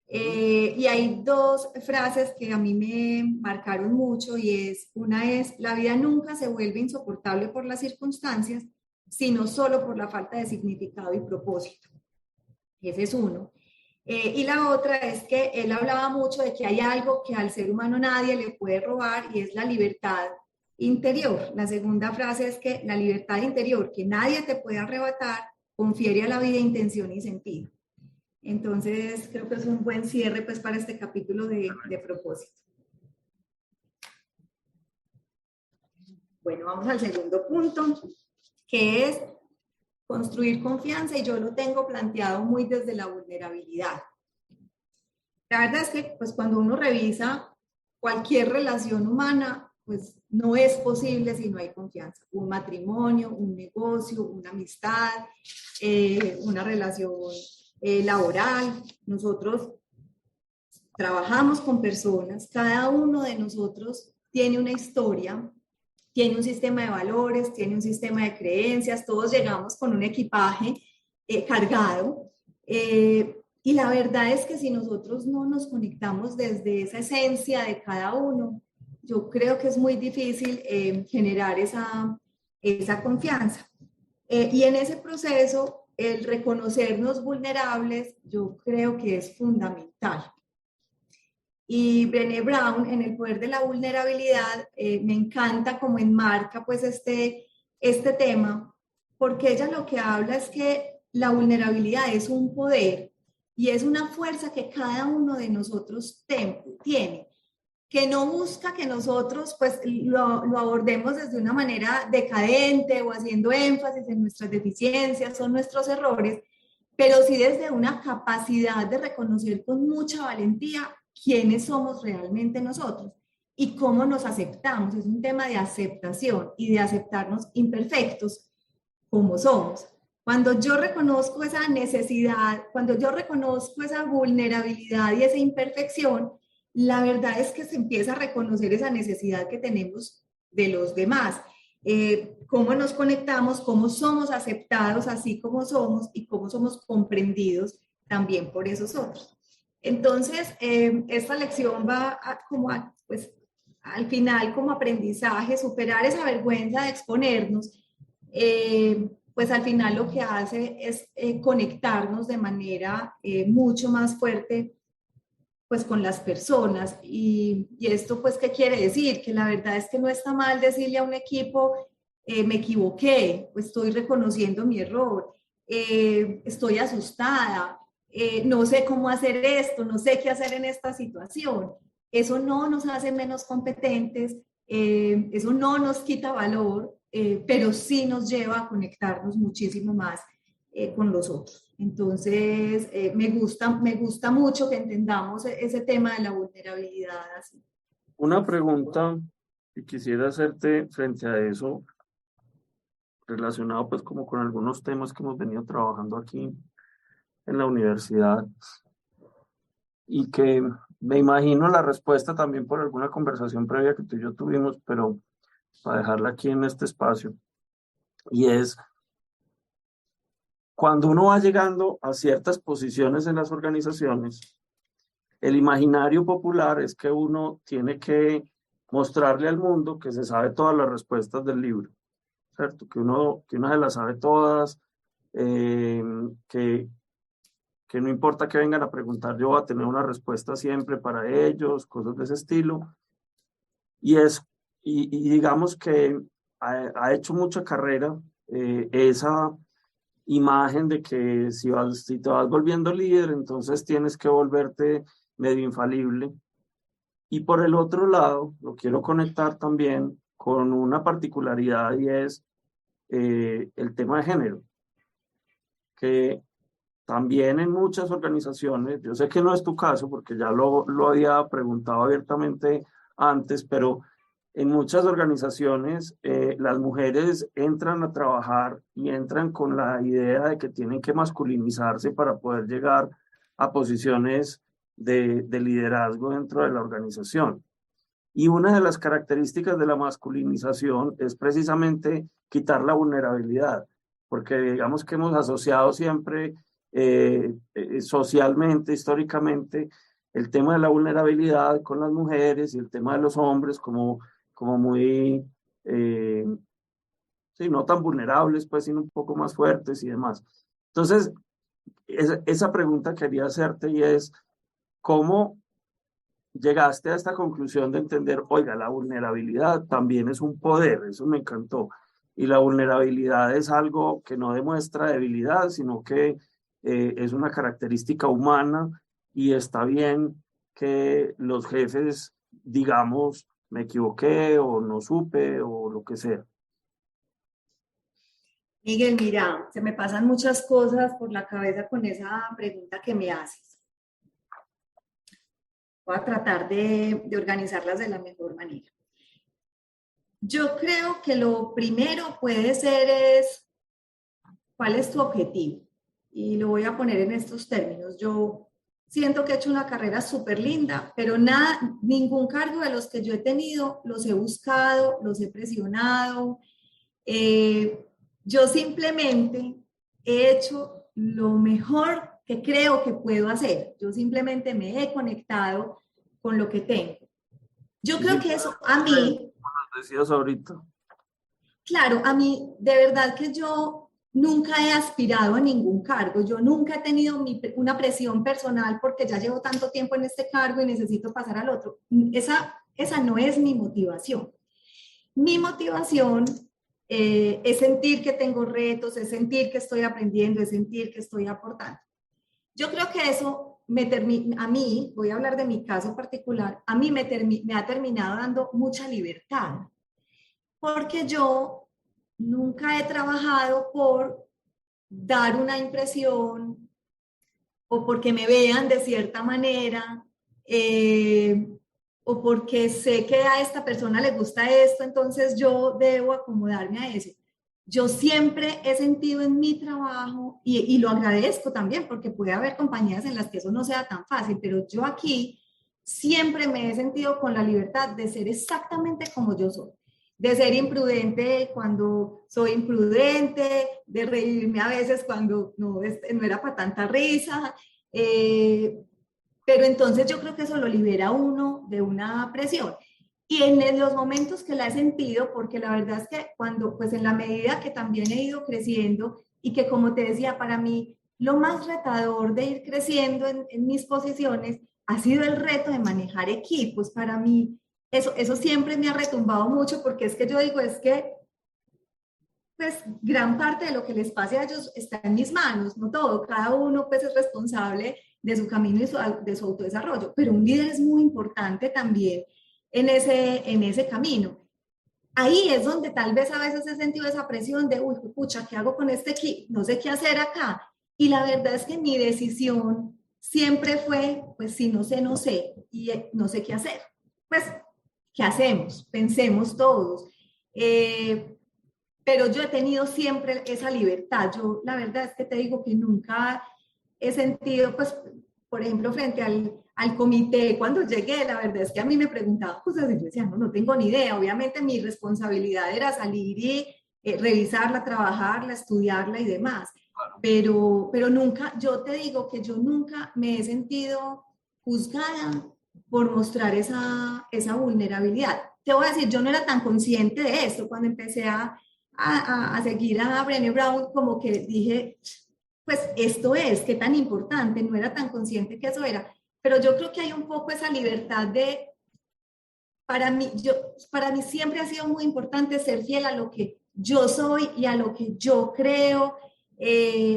Y hay dos frases que a mí me marcaron mucho y una es, la vida nunca se vuelve insoportable por las circunstancias, sino solo por la falta de significado y propósito. Ese es uno. Y la otra es que él hablaba mucho de que hay algo que al ser humano nadie le puede robar y es la libertad interior. La segunda frase es que la libertad interior que nadie te puede arrebatar confiere a la vida intención y sentido. Entonces creo que es un buen cierre pues para este capítulo de propósito. Bueno, vamos al segundo punto, que es construir confianza, y yo lo tengo planteado muy desde la vulnerabilidad. La verdad es que pues cuando uno revisa cualquier relación humana, pues no es posible si no hay confianza. Un matrimonio, un negocio, una amistad, una relación laboral. Nosotros trabajamos con personas, cada uno de nosotros tiene una historia, tiene un sistema de valores, tiene un sistema de creencias, todos llegamos con un equipaje cargado. Y la verdad es que si nosotros no nos conectamos desde esa esencia de cada uno, yo creo que es muy difícil generar esa confianza. Y en ese proceso, el reconocernos vulnerables, yo creo que es fundamental. Y Brené Brown, en El poder de la vulnerabilidad, me encanta cómo enmarca pues este tema, porque ella lo que habla es que la vulnerabilidad es un poder y es una fuerza que cada uno de nosotros tiene, que no busca que nosotros pues lo abordemos desde una manera decadente o haciendo énfasis en nuestras deficiencias o nuestros errores, pero sí desde una capacidad de reconocer con mucha valentía quiénes somos realmente nosotros y cómo nos aceptamos. Es un tema de aceptación y de aceptarnos imperfectos como somos. Cuando yo reconozco esa necesidad, cuando yo reconozco esa vulnerabilidad y esa imperfección, la verdad es que se empieza a reconocer esa necesidad que tenemos de los demás. Cómo nos conectamos, cómo somos aceptados así como somos y cómo somos comprendidos también por esos otros. Entonces, esta lección va pues, al final como aprendizaje, superar esa vergüenza de exponernos, pues al final lo que hace es conectarnos de manera mucho más fuerte pues con las personas. Y esto pues, ¿qué quiere decir? Que la verdad es que no está mal decirle a un equipo, me equivoqué, pues estoy reconociendo mi error, estoy asustada, no sé cómo hacer esto, no sé qué hacer en esta situación. Eso no nos hace menos competentes, eso no nos quita valor, pero sí nos lleva a conectarnos muchísimo más con los otros. Entonces, me gusta mucho que entendamos ese tema de la vulnerabilidad así. Una pregunta que quisiera hacerte frente a eso, relacionado pues como con algunos temas que hemos venido trabajando aquí en la universidad y que me imagino la respuesta también por alguna conversación previa que tú y yo tuvimos, pero para dejarla aquí en este espacio, y es cuando uno va llegando a ciertas posiciones en las organizaciones, el imaginario popular es que uno tiene que mostrarle al mundo que se sabe todas las respuestas del libro, ¿cierto? Que uno se las sabe todas, que no importa que vengan a preguntar, yo voy a tener una respuesta siempre para ellos, cosas de ese estilo. Y digamos que ha hecho mucha carrera esa imagen de que si te vas volviendo líder, entonces tienes que volverte medio infalible. Y por el otro lado, lo quiero conectar también con una particularidad y es el tema de género, que también en muchas organizaciones, yo sé que no es tu caso porque ya lo había preguntado abiertamente antes, pero en muchas organizaciones las mujeres entran a trabajar y entran con la idea de que tienen que masculinizarse para poder llegar a posiciones de liderazgo dentro de la organización. Y una de las características de la masculinización es precisamente quitar la vulnerabilidad, porque digamos que hemos asociado siempre socialmente, históricamente, el tema de la vulnerabilidad con las mujeres y el tema de los hombres como muy, sí, no tan vulnerables, pues, sino un poco más fuertes y demás. Entonces, esa pregunta quería hacerte y es, ¿cómo llegaste a esta conclusión de entender, oiga, la vulnerabilidad también es un poder? Eso me encantó. Y la vulnerabilidad es algo que no demuestra debilidad, sino que es una característica humana y está bien que los jefes, digamos, me equivoqué o no supe o lo que sea. Miguel, mira, se me pasan muchas cosas por la cabeza con esa pregunta que me haces. Voy a tratar de organizarlas de la mejor manera. Yo creo que lo primero puede ser es, ¿cuál es tu objetivo? Y lo voy a poner en estos términos. Yo siento que he hecho una carrera súper linda, pero nada, ningún cargo de los que yo he tenido los he buscado, los he presionado. Eh, yo simplemente he hecho lo mejor que creo que puedo hacer. Yo simplemente me he conectado con lo que tengo. Yo Y creo que simplemente, eso a mí, como nos decías ahorita, claro, a mí de verdad que yo nunca he aspirado a ningún cargo. Yo nunca he tenido una presión personal porque ya llevo tanto tiempo en este cargo y necesito pasar al otro. Esa no es mi motivación. Mi motivación es sentir que tengo retos, es sentir que estoy aprendiendo, es sentir que estoy aportando. Yo creo que eso a mí, voy a hablar de mi caso particular, a mí me ha terminado dando mucha libertad, porque yo nunca he trabajado por dar una impresión o porque me vean de cierta manera, eh, o porque sé que a esta persona le gusta esto, entonces yo debo acomodarme a eso. Yo siempre he sentido en mi trabajo, y lo agradezco también, porque puede haber compañías en las que eso no sea tan fácil, pero yo aquí siempre me he sentido con la libertad de ser exactamente como yo soy, de ser imprudente cuando soy imprudente, de reírme a veces cuando no era para tanta risa, eh, pero entonces yo creo que eso lo libera a uno de una presión. Y en los momentos que la he sentido, porque la verdad es que cuando, pues en la medida que también he ido creciendo y que como te decía, para mí lo más retador de ir creciendo en mis posiciones ha sido el reto de manejar equipos. Para mí eso siempre me ha retumbado mucho porque es que yo digo, es que pues gran parte de lo que les pase a ellos está en mis manos, no todo, cada uno pues es responsable de su camino y de su autodesarrollo, pero un líder es muy importante también en ese camino. Ahí es donde tal vez a veces he sentido esa presión de, uy, pucha, ¿qué hago con este equipo? No sé qué hacer acá. Y la verdad es que mi decisión siempre fue, pues si no sé, no sé, y no sé qué hacer. Pues, ¿qué hacemos? Pensemos todos. Pero yo he tenido siempre esa libertad. Yo la verdad es que te digo que nunca he sentido, pues, por ejemplo, frente al comité, cuando llegué, la verdad es que a mí me preguntaban cosas y yo decía, no tengo ni idea. Obviamente mi responsabilidad era salir y revisarla, trabajarla, estudiarla y demás. Pero nunca, yo te digo que yo nunca me he sentido juzgada por mostrar esa vulnerabilidad. Te voy a decir, yo no era tan consciente de esto cuando empecé a seguir a Brené Brown, como que dije, pues esto es, qué tan importante, no era tan consciente que eso era, pero yo creo que hay un poco esa libertad de, para mí siempre ha sido muy importante ser fiel a lo que yo soy y a lo que yo creo,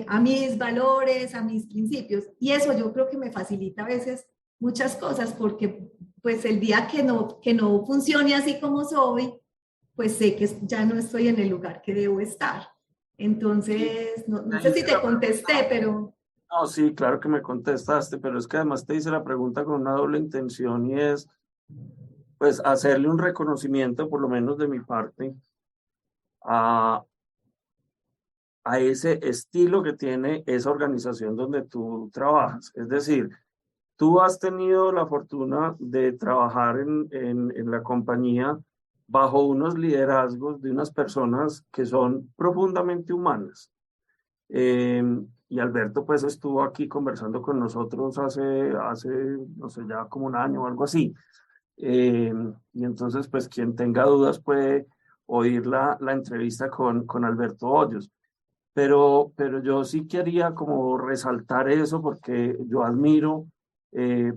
a mis valores, a mis principios, y eso yo creo que me facilita a veces muchas cosas, porque pues el día que no funcione así como soy, pues sé que ya no estoy en el lugar que debo estar. sí, Entonces, no te sé si hice te la contesté, pregunta. pero No, sí, claro que me contestaste, pero es que además te hice la pregunta con una doble intención y es, pues, hacerle un reconocimiento, por lo menos de mi parte, a, a ese estilo que tiene esa organización donde tú trabajas. Es decir, tú has tenido la fortuna de trabajar en la compañía bajo unos liderazgos de unas personas que son profundamente humanas. Eh, y Alberto pues estuvo aquí conversando con nosotros hace, no sé, ya como un año o algo así. Eh, y entonces pues quien tenga dudas puede oír la entrevista con Alberto Hoyos. Pero yo sí quería como resaltar eso porque yo admiro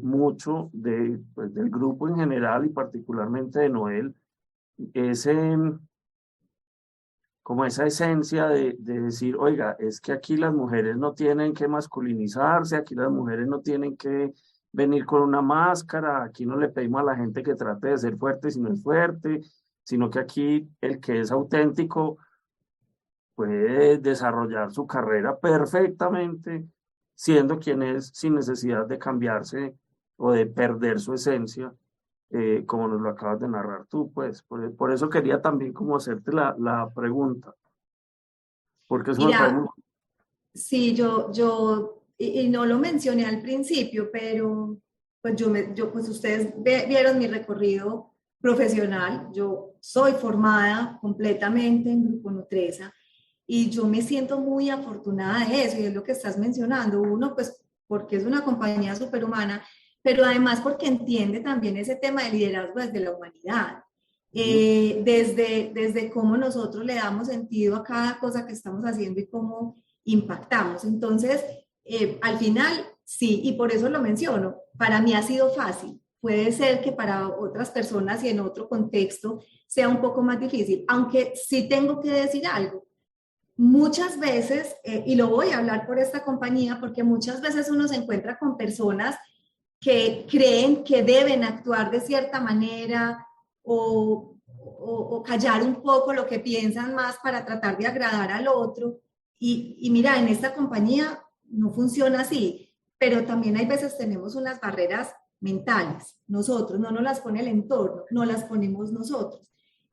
mucho pues, del grupo en general y particularmente de Noel, ese, como esa esencia de decir, oiga, es que aquí las mujeres no tienen que masculinizarse, aquí las mujeres no tienen que venir con una máscara, aquí no le pedimos a la gente que trate de ser fuerte si no es fuerte, sino que aquí el que es auténtico puede desarrollar su carrera perfectamente siendo quien es sin necesidad de cambiarse o de perder su esencia, como nos lo acabas de narrar tú, pues. Por eso quería también como hacerte la pregunta, porque eso me parece mira, sí, yo y no lo mencioné al principio, pero pues pues ustedes vieron mi recorrido profesional. Yo soy formada completamente en Grupo Nutresa y yo me siento muy afortunada de eso, y es lo que estás mencionando. Uno, pues porque es una compañía superhumana, pero además porque entiende también ese tema de liderazgo desde la humanidad. Desde cómo nosotros le damos sentido a cada cosa que estamos haciendo y cómo impactamos. Entonces, al final, sí, y por eso lo menciono, para mí ha sido fácil. Puede ser que para otras personas y en otro contexto sea un poco más difícil, aunque sí tengo que decir algo. Muchas veces, y lo voy a hablar por esta compañía, porque muchas veces uno se encuentra con personas que creen que deben actuar de cierta manera o callar un poco lo que piensan más para tratar de agradar al otro. Y mira, en esta compañía no funciona así, pero también hay veces tenemos unas barreras mentales. Nosotros, no nos las pone el entorno, no las ponemos nosotros.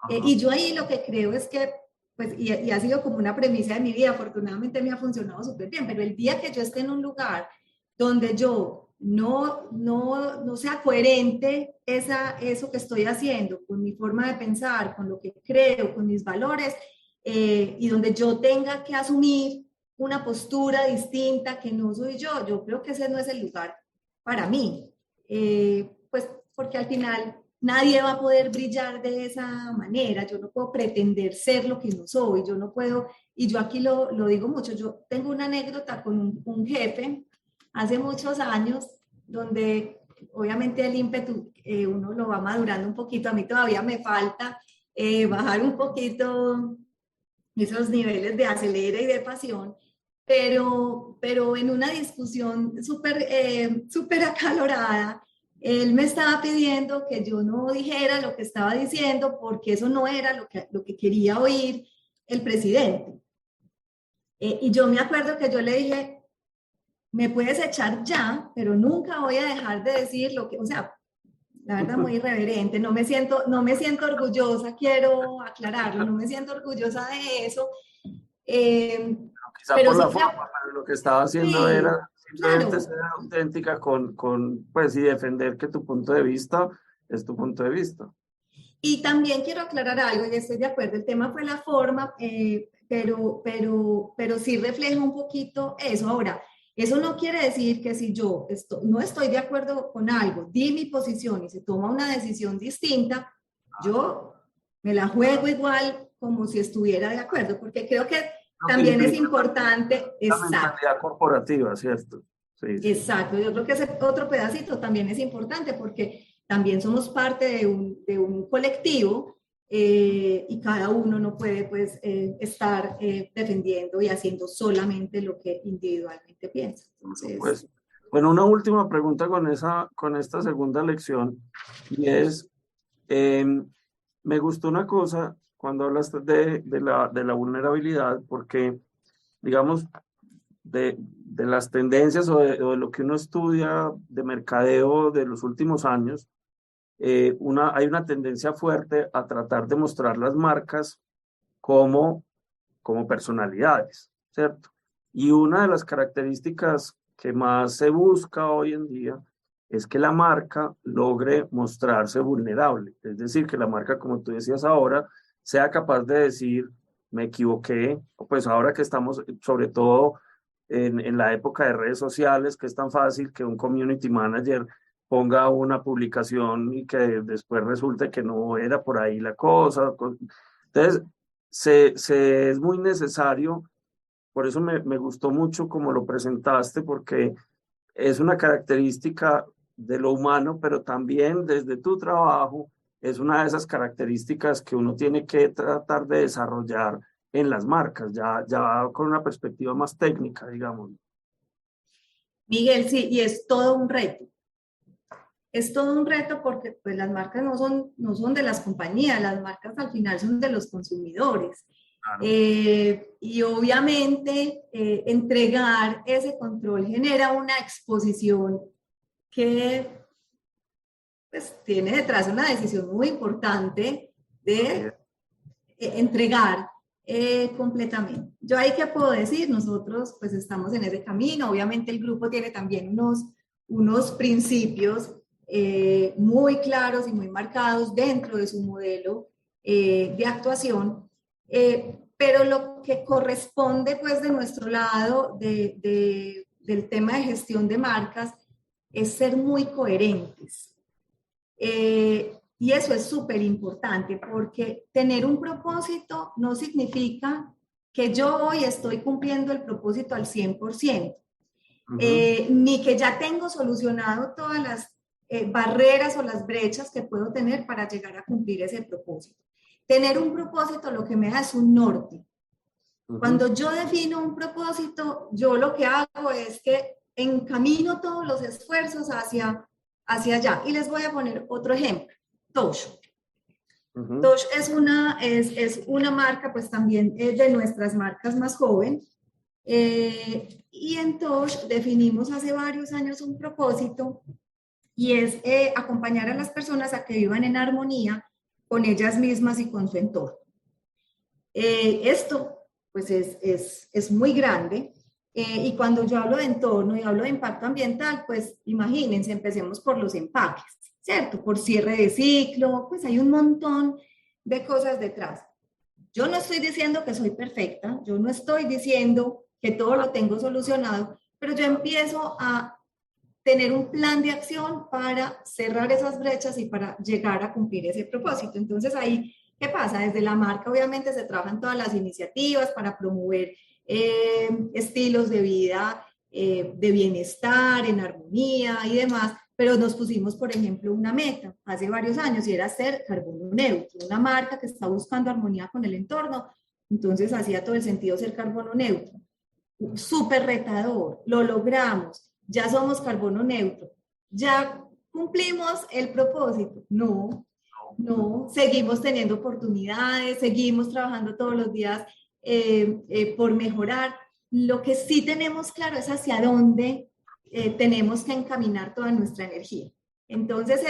Y yo ahí lo que creo es que, pues, y ha sido como una premisa de mi vida, afortunadamente me ha funcionado súper bien, pero el día que yo esté en un lugar donde yo no sea coherente eso que estoy haciendo con mi forma de pensar, con lo que creo, con mis valores, y donde yo tenga que asumir una postura distinta que no soy yo creo que ese no es el lugar para mí. Pues porque al final nadie va a poder brillar de esa manera. Yo no puedo pretender ser lo que no soy, yo no puedo, y yo aquí lo digo mucho. Yo tengo una anécdota con un jefe hace muchos años, donde obviamente el ímpetu uno lo va madurando un poquito. A mí todavía me falta bajar un poquito esos niveles de acelera y de pasión, pero en una discusión súper acalorada, él me estaba pidiendo que yo no dijera lo que estaba diciendo, porque eso no era lo que quería oír el presidente. Y yo me acuerdo que yo le dije, me puedes echar ya, pero nunca voy a dejar de decir lo que, o sea, la verdad muy irreverente, no me siento orgullosa, quiero aclararlo, no me siento orgullosa de eso. Quizá Pero por sí, la forma, pero lo que estaba haciendo sí, era simplemente claro. ser auténtica pues, y defender que tu punto de vista es tu punto de vista. Y también quiero aclarar algo, y estoy de acuerdo, el tema fue la forma, pero sí refleja un poquito eso. Ahora, eso no quiere decir que si yo no estoy de acuerdo con algo, di mi posición y se toma una decisión distinta, yo me la juego igual como si estuviera de acuerdo, porque creo que Lo que también es implica importante, la exacto. mentalidad corporativa, ¿cierto? Sí, sí. Exacto, yo creo que ese otro pedacito también es importante, porque también somos parte de un colectivo, y cada uno no puede pues estar defendiendo y haciendo solamente lo que individualmente piensa. Entonces, Pues, bueno, una última pregunta con esta segunda lección, y es, me gustó una cosa cuando hablaste de la vulnerabilidad, porque, digamos, de las tendencias o de lo que uno estudia de mercadeo de los últimos años, hay una tendencia fuerte a tratar de mostrar las marcas como, como personalidades, ¿cierto? Y una de las características que más se busca hoy en día es que la marca logre mostrarse vulnerable, es decir, que la marca, como tú decías ahora, sea capaz de decir, me equivoqué, pues ahora que estamos sobre todo en la época de redes sociales, que es tan fácil que un community manager ponga una publicación y que después resulte que no era por ahí la cosa. Entonces, es muy necesario, por eso me gustó mucho como lo presentaste, porque es una característica de lo humano, pero también desde tu trabajo es una de esas características que uno tiene que tratar de desarrollar en las marcas, ya con una perspectiva más técnica, digamos. Miguel, sí, y es todo un reto. Es todo un reto porque pues, las marcas no son de las compañías, las marcas al final son de los consumidores. Claro. Y obviamente entregar ese control genera una exposición que pues, tiene detrás una decisión muy importante de entregar Completamente. Yo ahí qué puedo decir, nosotros pues estamos en ese camino, obviamente el grupo tiene también unos principios muy claros y muy marcados dentro de su modelo de actuación, pero lo que corresponde pues de nuestro lado del tema de gestión de marcas es ser muy coherentes. Y eso es súper importante porque tener un propósito no significa que yo hoy estoy cumpliendo el propósito al 100%, ni que ya tengo solucionado todas las barreras o las brechas que puedo tener para llegar a cumplir ese propósito. Tener un propósito lo que me da es un norte. Cuando yo defino un propósito, yo lo que hago es que encamino todos los esfuerzos hacia allá. Y les voy a poner otro ejemplo. Tosh. Tosh es una marca, pues también es de nuestras marcas más joven. Y en Tosh definimos hace varios años un propósito y es acompañar a las personas a que vivan en armonía con ellas mismas y con su entorno. Esto pues es muy grande. Y cuando yo hablo de entorno y hablo de impacto ambiental, pues imagínense, empecemos por los empaques, ¿cierto? Por cierre de ciclo, pues hay un montón de cosas detrás. Yo no estoy diciendo que soy perfecta, yo no estoy diciendo que todo lo tengo solucionado, pero yo empiezo a tener un plan de acción para cerrar esas brechas y para llegar a cumplir ese propósito. Entonces ahí, ¿qué pasa? Desde la marca obviamente se trabajan todas las iniciativas para promover estilos de vida de bienestar, en armonía y demás, pero nos pusimos, por ejemplo, una meta hace varios años y era ser carbono neutro, una marca que está buscando armonía con el entorno, entonces hacía todo el sentido ser carbono neutro. Súper retador, lo logramos, ya somos carbono neutro, ya cumplimos el propósito. No, no, seguimos teniendo oportunidades, seguimos trabajando todos los días por mejorar. Lo que sí tenemos claro es hacia dónde tenemos que encaminar toda nuestra energía. Entonces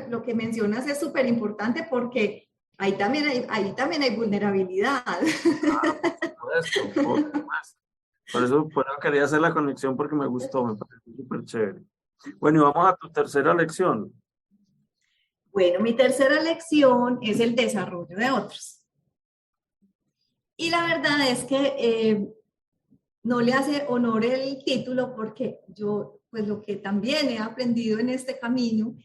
lo que mencionas es súper importante porque ahí también hay vulnerabilidad. Por eso quería hacer la conexión porque me gustó, me pareció súper chévere. Bueno, y vamos a tu tercera lección. Bueno, mi tercera lección es el desarrollo de otros. Y la verdad es que no le hace honor el título porque yo, pues lo que también he aprendido en este camino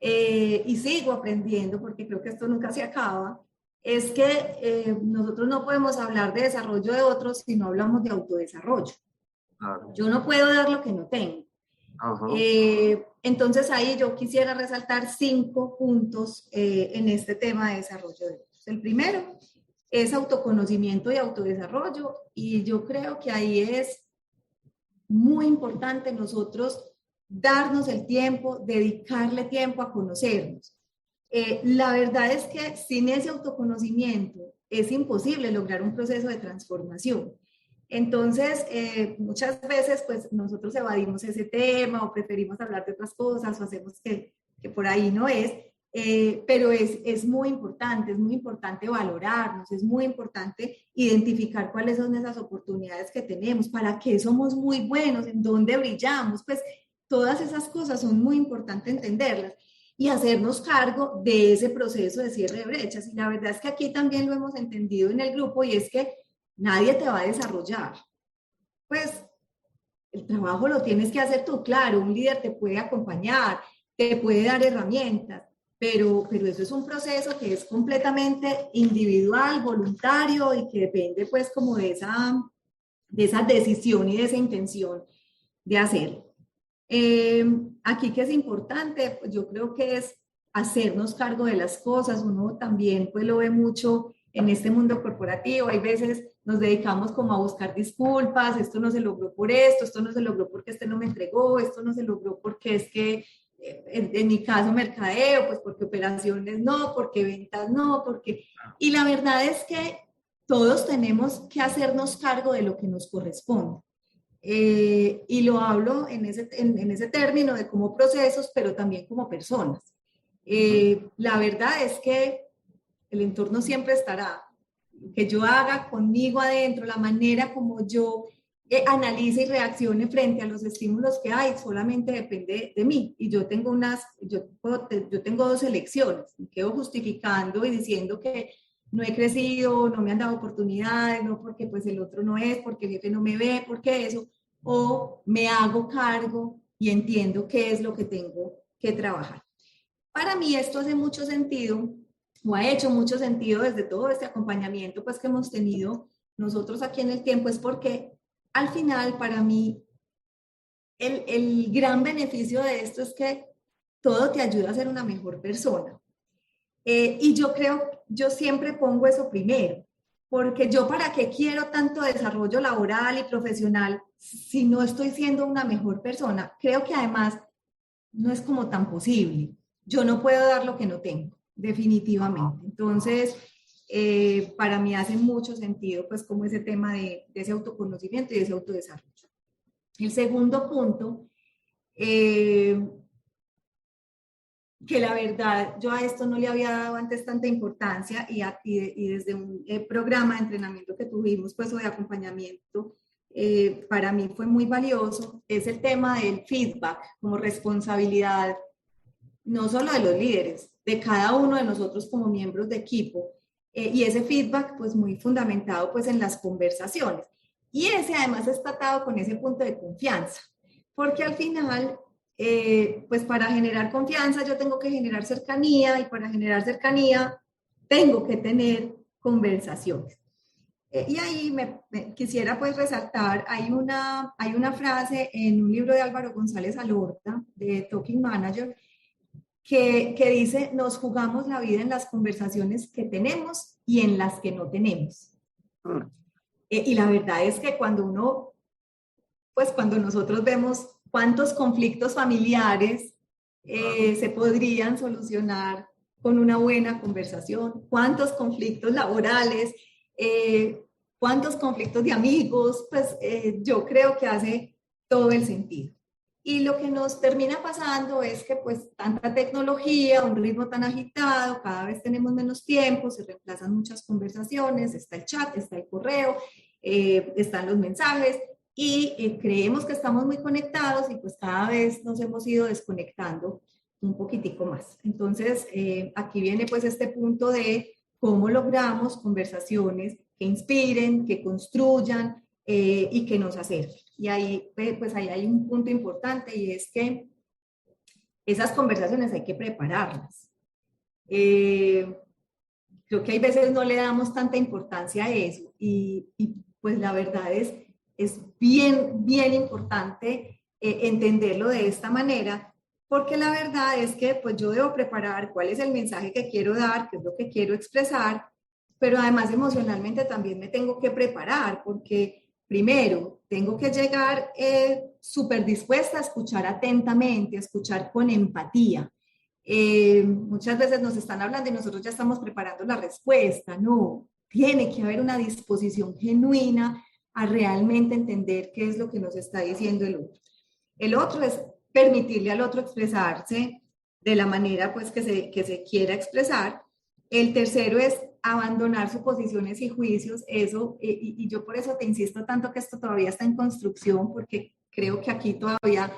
y sigo aprendiendo porque creo que esto nunca se acaba, es que nosotros no podemos hablar de desarrollo de otros si no hablamos de autodesarrollo. Claro. Yo no puedo dar lo que no tengo. Entonces ahí yo quisiera resaltar 5 puntos en este tema de desarrollo de otros. El primero es autoconocimiento y autodesarrollo, y yo creo que ahí es muy importante nosotros darnos el tiempo, dedicarle tiempo a conocernos. La verdad es que sin ese autoconocimiento es imposible lograr un proceso de transformación. Entonces, muchas veces pues nosotros evadimos ese tema o preferimos hablar de otras cosas o hacemos que por ahí no es. Pero es muy importante valorarnos, es muy importante identificar cuáles son esas oportunidades que tenemos, para qué somos muy buenos, en dónde brillamos, pues todas esas cosas son muy importantes entenderlas y hacernos cargo de ese proceso de cierre de brechas. Y la verdad es que aquí también lo hemos entendido en el grupo y es que nadie te va a desarrollar. Pues el trabajo lo tienes que hacer tú, claro, un líder te puede acompañar, te puede dar herramientas, pero eso es un proceso que es completamente individual, voluntario y que depende pues como de esa decisión y de esa intención de hacerlo. Aquí que es importante, pues yo creo que es hacernos cargo de las cosas. Uno también pues lo ve mucho en este mundo corporativo. Hay veces nos dedicamos como a buscar disculpas, esto no se logró por esto no se logró porque este no me entregó, esto no se logró porque es que en mi caso mercadeo, pues porque operaciones no, porque ventas no, porque... Y la verdad es que todos tenemos que hacernos cargo de lo que nos corresponde. Y lo hablo en ese término de como procesos, pero también como personas. La verdad es que el entorno siempre estará. que yo haga conmigo adentro, la manera como yo analice y reaccione frente a los estímulos que hay, solamente depende de mí. Y yo tengo yo tengo dos elecciones. Me quedo justificando y diciendo que no he crecido, no me han dado oportunidades, no porque pues el otro no es, porque el jefe no me ve, porque eso, o me hago cargo y entiendo qué es lo que tengo que trabajar. Para mí esto hace mucho sentido, o ha hecho mucho sentido desde todo este acompañamiento pues que hemos tenido nosotros aquí en el tiempo, es porque al final para mí el gran beneficio de esto es que todo te ayuda a ser una mejor persona. Y yo siempre pongo eso primero, porque yo para qué quiero tanto desarrollo laboral y profesional si no estoy siendo una mejor persona. Creo que además no es como tan posible. Yo no puedo dar lo que no tengo, definitivamente. Entonces, para mí hace mucho sentido, pues, como ese tema de ese autoconocimiento y de ese autodesarrollo. El segundo punto, que la verdad yo a esto no le había dado antes tanta importancia y desde un programa de entrenamiento que tuvimos, pues, o de acompañamiento, para mí fue muy valioso, es el tema del feedback como responsabilidad, no solo de los líderes, de cada uno de nosotros como miembros de equipo, y ese feedback pues muy fundamentado pues en las conversaciones. Y ese además está atado con ese punto de confianza, porque al final pues para generar confianza yo tengo que generar cercanía y para generar cercanía tengo que tener conversaciones. Y ahí quisiera pues resaltar, hay una frase en un libro de Álvaro González Alorta, de Talking Manager, que dice, nos jugamos la vida en las conversaciones que tenemos y en las que no tenemos. Y la verdad es que cuando nosotros vemos cuántos conflictos familiares se podrían solucionar con una buena conversación, cuántos conflictos laborales, cuántos conflictos de amigos, pues yo creo que hace todo el sentido. Y lo que nos termina pasando es que pues tanta tecnología, un ritmo tan agitado, cada vez tenemos menos tiempo, se reemplazan muchas conversaciones, está el chat, está el correo, están los mensajes y creemos que estamos muy conectados y pues cada vez nos hemos ido desconectando un poquitico más. Entonces, aquí viene pues este punto de cómo logramos conversaciones que inspiren, que construyan y que nos acerquen. Y ahí, pues ahí hay un punto importante y es que esas conversaciones hay que prepararlas. Creo que hay veces no le damos tanta importancia a eso y pues la verdad es bien importante entenderlo de esta manera, porque la verdad es que pues yo debo preparar cuál es el mensaje que quiero dar, qué es lo que quiero expresar, pero además emocionalmente también me tengo que preparar, porque primero, tengo que llegar súper dispuesta a escuchar atentamente, a escuchar con empatía. Muchas veces nos están hablando y nosotros ya estamos preparando la respuesta. No, tiene que haber una disposición genuina a realmente entender qué es lo que nos está diciendo el otro. El otro es permitirle al otro expresarse de la manera pues, que se quiera expresar. El tercero es abandonar suposiciones y juicios, eso, y yo por eso te insisto tanto que esto todavía está en construcción, porque creo que aquí todavía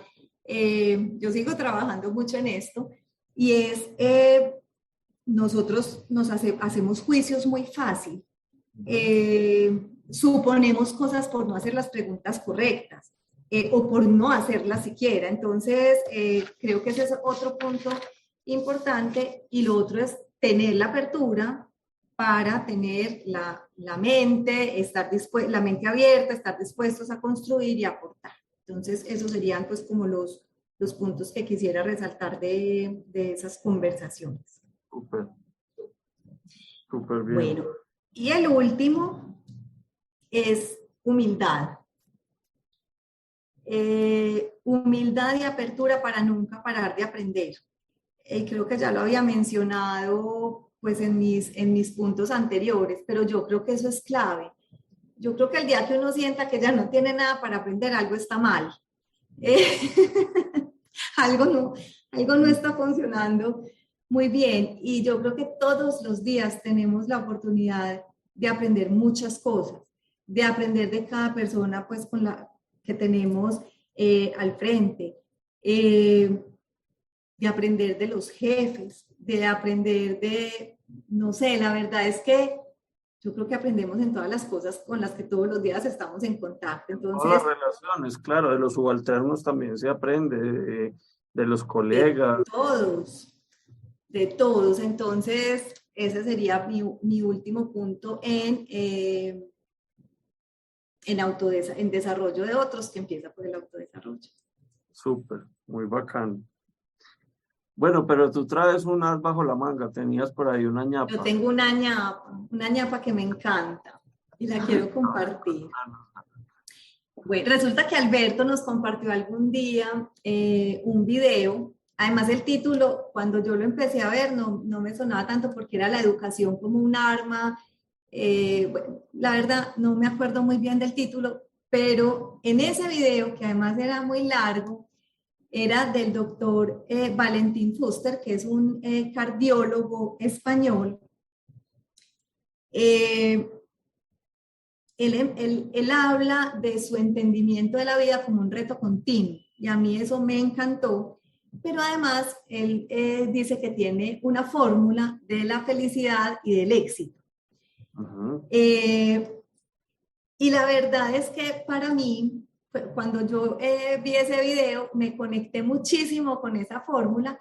yo sigo trabajando mucho en esto, y es, nosotros hacemos juicios muy fácil, suponemos cosas por no hacer las preguntas correctas, o por no hacerlas siquiera, entonces creo que ese es otro punto importante, y lo otro es tener la apertura para tener la mente, la mente abierta, estar dispuestos a construir y aportar. Entonces, esos serían pues como los puntos que quisiera resaltar de esas conversaciones. Súper, súper bien. Bueno, y el último es humildad. Humildad y apertura para nunca parar de aprender. Creo que ya lo había mencionado pues en mis puntos anteriores, pero yo creo que eso es clave. Yo creo que el día que uno sienta que ya no tiene nada para aprender, algo está mal. Algo no está funcionando muy bien. Y yo creo que todos los días tenemos la oportunidad de aprender muchas cosas, de aprender de cada persona pues con la que tenemos al frente, de aprender de los jefes, de aprender de, no sé, la verdad es que yo creo que aprendemos en todas las cosas con las que todos los días estamos en contacto. Todas las Entonces, relaciones, claro, de los subalternos también se aprende, de los de colegas. todos, de todos. Entonces, ese sería mi último punto en desarrollo de otros, que empieza por el autodesarrollo. Súper, muy bacano. Bueno, pero tú traes un as bajo la manga, tenías por ahí una ñapa. Yo tengo una ñapa que me encanta y la quiero compartir. Bueno, resulta que Alberto nos compartió algún día un video. Además, el título, cuando yo lo empecé a ver, no me sonaba tanto porque era la educación como un arma. Bueno, la verdad, no me acuerdo muy bien del título, pero en ese video, que además era muy largo, era del doctor Valentín Fuster, que es un cardiólogo español. Él habla de su entendimiento de la vida como un reto continuo, y a mí eso me encantó, pero además él dice que tiene una fórmula de la felicidad y del éxito. Uh-huh. Y la verdad es que para mí, cuando yo vi ese video, me conecté muchísimo con esa fórmula.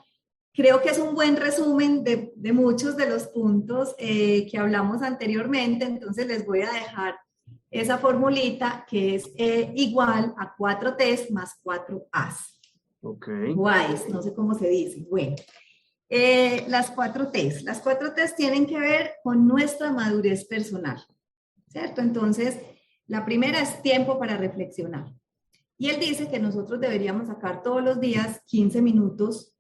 Creo que es un buen resumen de muchos de los puntos que hablamos anteriormente, entonces les voy a dejar esa formulita que es igual a 4 T's más 4 A's. Ok. Guays, no sé cómo se dice. Bueno, las 4 T's. Las 4 T's tienen que ver con nuestra madurez personal, ¿cierto? Entonces, la primera es tiempo para reflexionar. Y él dice que nosotros deberíamos sacar todos los días 15 minutos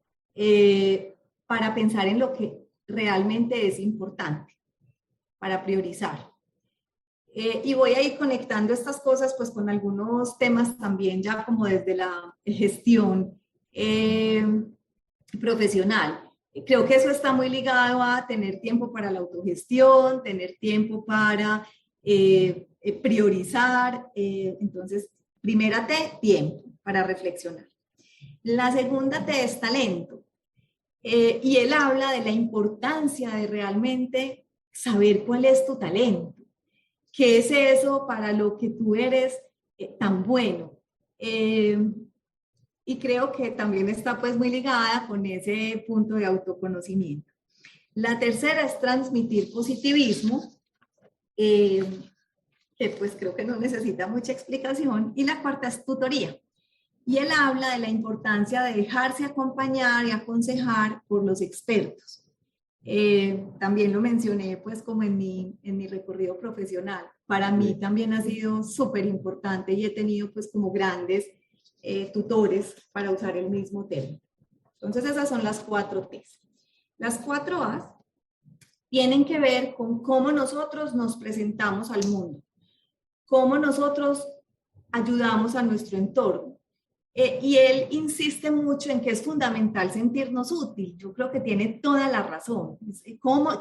para pensar en lo que realmente es importante, para priorizar. Y voy a ir conectando estas cosas pues con algunos temas también ya como desde la gestión profesional. Creo que eso está muy ligado a tener tiempo para la autogestión, tener tiempo para priorizar. Entonces, primera T, tiempo para reflexionar. La segunda T es talento. Y él habla de la importancia de realmente saber cuál es tu talento. ¿Qué es eso para lo que tú eres tan bueno? Y creo que también está pues muy ligada con ese punto de autoconocimiento. La tercera es transmitir positivismo, que pues creo que no necesita mucha explicación. Y la cuarta es tutoría. Y él habla de la importancia de dejarse acompañar y aconsejar por los expertos. También lo mencioné pues como en mi recorrido profesional. Para mí también ha sido súper importante y he tenido pues como grandes tutores para usar el mismo término. Entonces esas son las 4 T's. Las 4 A's tienen que ver con cómo nosotros nos presentamos al mundo, cómo nosotros ayudamos a nuestro entorno. Y él insiste mucho en que es fundamental sentirnos útil. Yo creo que tiene toda la razón.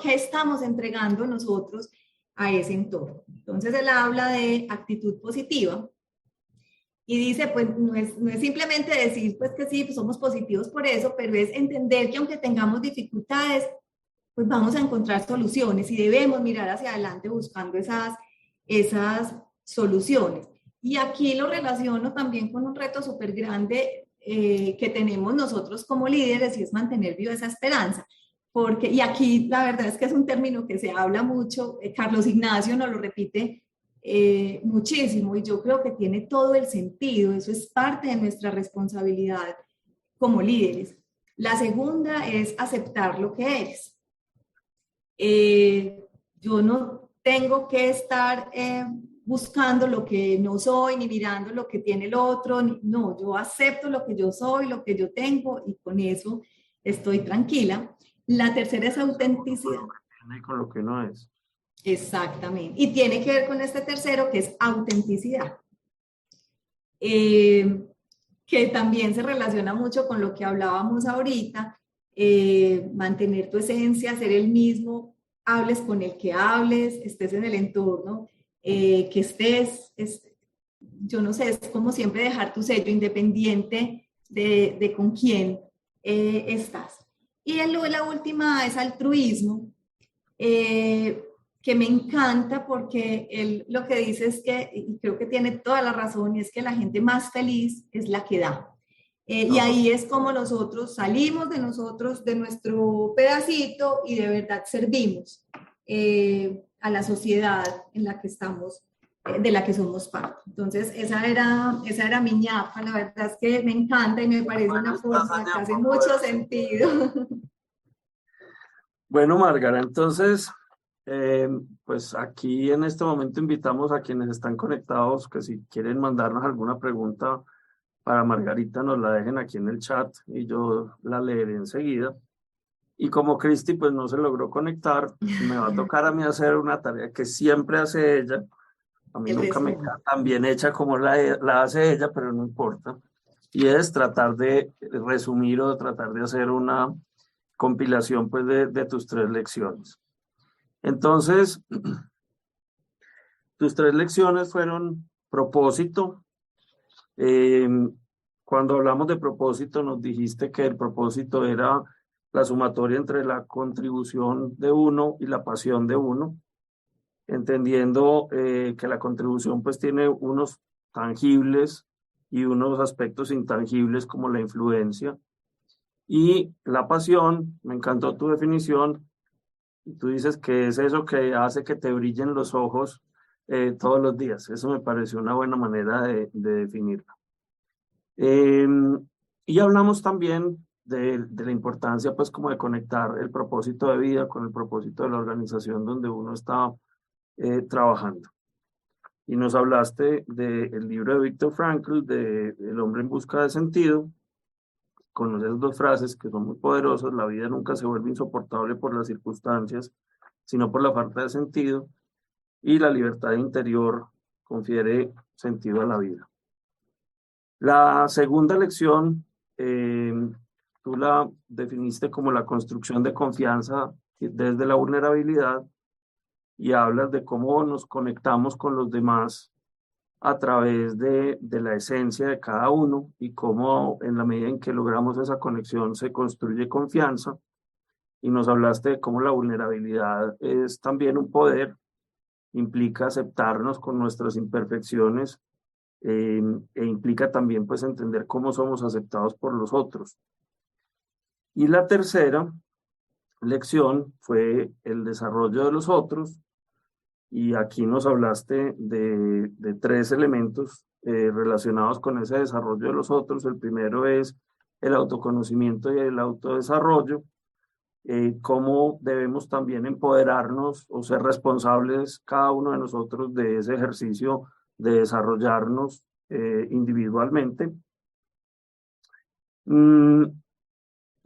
¿Qué estamos entregando nosotros a ese entorno? Entonces él habla de actitud positiva y dice, pues no es simplemente decir pues que sí, pues somos positivos por eso, pero es entender que aunque tengamos dificultades, pues vamos a encontrar soluciones y debemos mirar hacia adelante buscando esas soluciones. Y aquí lo relaciono también con un reto súper grande que tenemos nosotros como líderes y es mantener viva esa esperanza. Y aquí la verdad es que es un término que se habla mucho, Carlos Ignacio nos lo repite muchísimo y yo creo que tiene todo el sentido, eso es parte de nuestra responsabilidad como líderes. La segunda es aceptar lo que eres. Yo no tengo que estar buscando lo que no soy, ni mirando lo que tiene el otro, no, yo acepto lo que yo soy, lo que yo tengo y con eso estoy tranquila. La tercera es autenticidad. Con lo que no es. Exactamente, y tiene que ver con este tercero que es autenticidad, que también se relaciona mucho con lo que hablábamos ahorita, mantener tu esencia, ser el mismo hables con el que hables, estés en el entorno que estés, yo no sé, es como siempre dejar tu sello independiente de con quién estás. Y la última es altruismo, que me encanta porque él lo que dice es que, y creo que tiene toda la razón, y es que la gente más feliz es la que da. Y Ajá. ahí es como nosotros salimos de nosotros, de nuestro pedacito y de verdad servimos a la sociedad en la que estamos, de la que somos parte. Entonces, esa era mi ñapa, la verdad es que me encanta y me parece Bueno, una estás fórmula que allá hace para mucho poder. sentido. Bueno, Márgara, entonces, eh, pues aquí en este momento invitamos a quienes están conectados que si quieren mandarnos alguna pregunta para Margarita nos la dejen aquí en el chat y yo la leeré enseguida. Y como Cristi pues no se logró conectar, me va a tocar a mí hacer una tarea que siempre hace ella. A mí El nunca me queda resumen. tan bien hecha como la hace ella, pero no importa. Y es tratar de resumir o tratar de hacer una compilación pues de tus tres lecciones. Entonces, tus tres lecciones fueron propósito. Eh, Cuando hablamos de propósito, nos dijiste que el propósito era la sumatoria entre la contribución de uno y la pasión de uno, entendiendo que la contribución pues tiene unos tangibles y unos aspectos intangibles como la influencia. Y la pasión, me encantó tu definición, y tú dices que es eso que hace que te brillen los ojos todos los días. Eso me pareció una buena manera de definirlo. Eh, y hablamos también de la importancia, pues, como de conectar el propósito de vida con el propósito de la organización donde uno está trabajando. Y nos hablaste del libro de Viktor Frankl, de El hombre en busca de sentido, con esas dos frases que son muy poderosas: la vida nunca se vuelve insoportable por las circunstancias, sino por la falta de sentido, y la libertad interior confiere sentido a la vida. La segunda lección, eh, tú la definiste como la construcción de confianza desde la vulnerabilidad y hablas de cómo nos conectamos con los demás a través de la esencia de cada uno y cómo en la medida en que logramos esa conexión se construye confianza. Y nos hablaste de cómo la vulnerabilidad es también un poder, implica aceptarnos con nuestras imperfecciones, e implica también pues entender cómo somos aceptados por los otros. Y la tercera lección fue el desarrollo de los otros, y aquí nos hablaste de tres elementos relacionados con ese desarrollo de los otros. El primero es el autoconocimiento y el autodesarrollo, cómo debemos también empoderarnos o ser responsables cada uno de nosotros de ese ejercicio de desarrollarnos individualmente. Mm,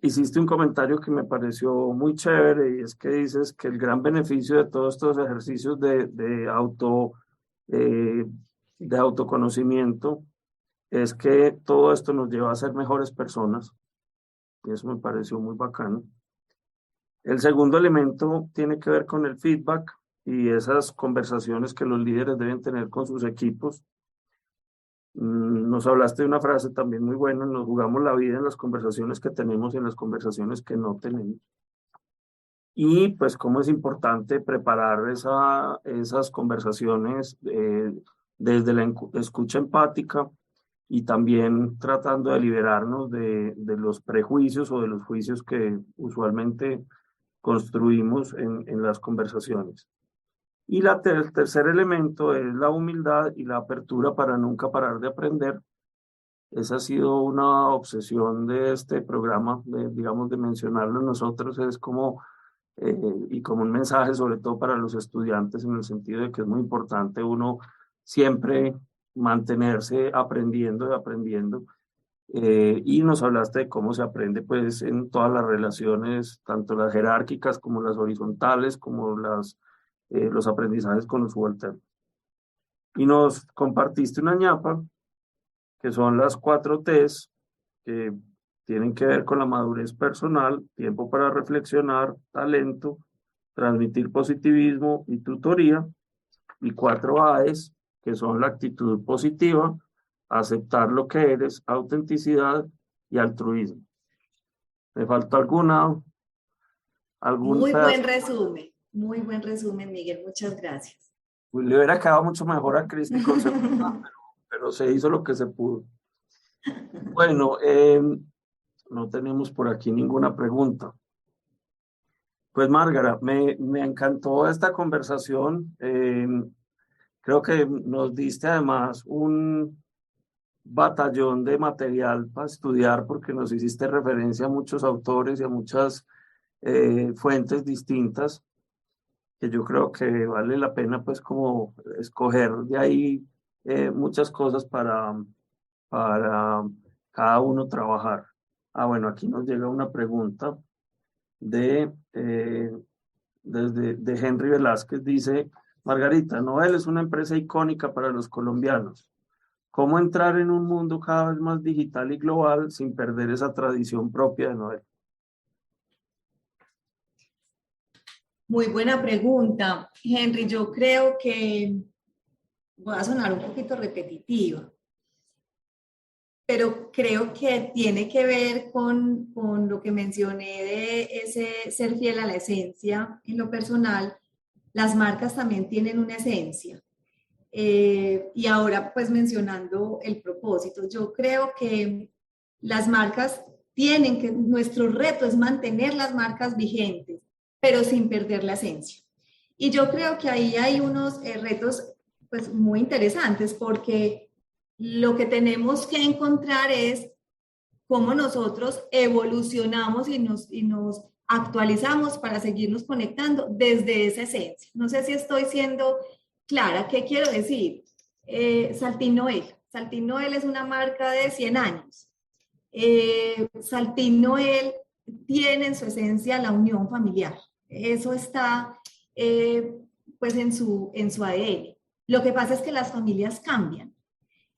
Hiciste un comentario que me pareció muy chévere, y es que dices que el gran beneficio de todos estos ejercicios eh, de autoconocimiento es que todo esto nos lleva a ser mejores personas, y eso me pareció muy bacano. El segundo elemento tiene que ver con el feedback y esas conversaciones que los líderes deben tener con sus equipos. Nos hablaste de una frase también muy buena: nos jugamos la vida en las conversaciones que tenemos y en las conversaciones que no tenemos. Y pues cómo es importante preparar esas conversaciones desde la escucha empática, y también tratando de liberarnos de los prejuicios o de los juicios que usualmente construimos en las conversaciones. Y el tercer elemento es la humildad y la apertura para nunca parar de aprender. Esa ha sido una obsesión de este programa, digamos, de mencionarlo nosotros, es como, y como un mensaje sobre todo para los estudiantes, en el sentido de que es muy importante uno siempre mantenerse aprendiendo y aprendiendo. Y nos hablaste de cómo se aprende pues en todas las relaciones, tanto las jerárquicas como las horizontales, como los aprendizajes con los subalternos. Y nos compartiste una ñapa, que son las 4 T's, que tienen que ver con la madurez personal: tiempo para reflexionar, talento, transmitir positivismo y tutoría. Y 4 A's, que son la actitud positiva, aceptar lo que eres, autenticidad y altruismo. ¿Me faltó algún pedazo? muy buen resumen, Miguel, muchas gracias. Pues le hubiera quedado mucho mejor a Cristi conceptual, pero se hizo lo que se pudo. Bueno, no tenemos por aquí ninguna pregunta. Pues Márgara, me encantó esta conversación. Creo que nos diste además un batallón de material para estudiar porque nos hiciste referencia a muchos autores y a muchas fuentes distintas que yo creo que vale la pena pues como escoger de ahí muchas cosas para cada uno trabajar. Bueno, aquí nos llega una pregunta de Henry Velázquez. Dice: Margarita, Noel es una empresa icónica para los colombianos. ¿Cómo entrar en un mundo cada vez más digital y global sin perder esa tradición propia de Noel? Muy buena pregunta, Henry. Yo creo que voy a sonar un poquito repetitiva, pero creo que tiene que ver con lo que mencioné de ese ser fiel a la esencia en lo personal. Las marcas también tienen una esencia. Y ahora, pues mencionando el propósito, yo creo que las marcas nuestro reto es mantener las marcas vigentes, pero sin perder la esencia. Y yo creo que ahí hay unos retos pues muy interesantes, porque lo que tenemos que encontrar es cómo nosotros evolucionamos y nos actualizamos para seguirnos conectando desde esa esencia. No sé si estoy siendo clara. ¿Qué quiero decir? Saltín Noel. Saltín Noel es una marca de 100 años. Saltín Noel tiene en su esencia la unión familiar. Eso está pues en su ADN. Lo que pasa es que las familias cambian.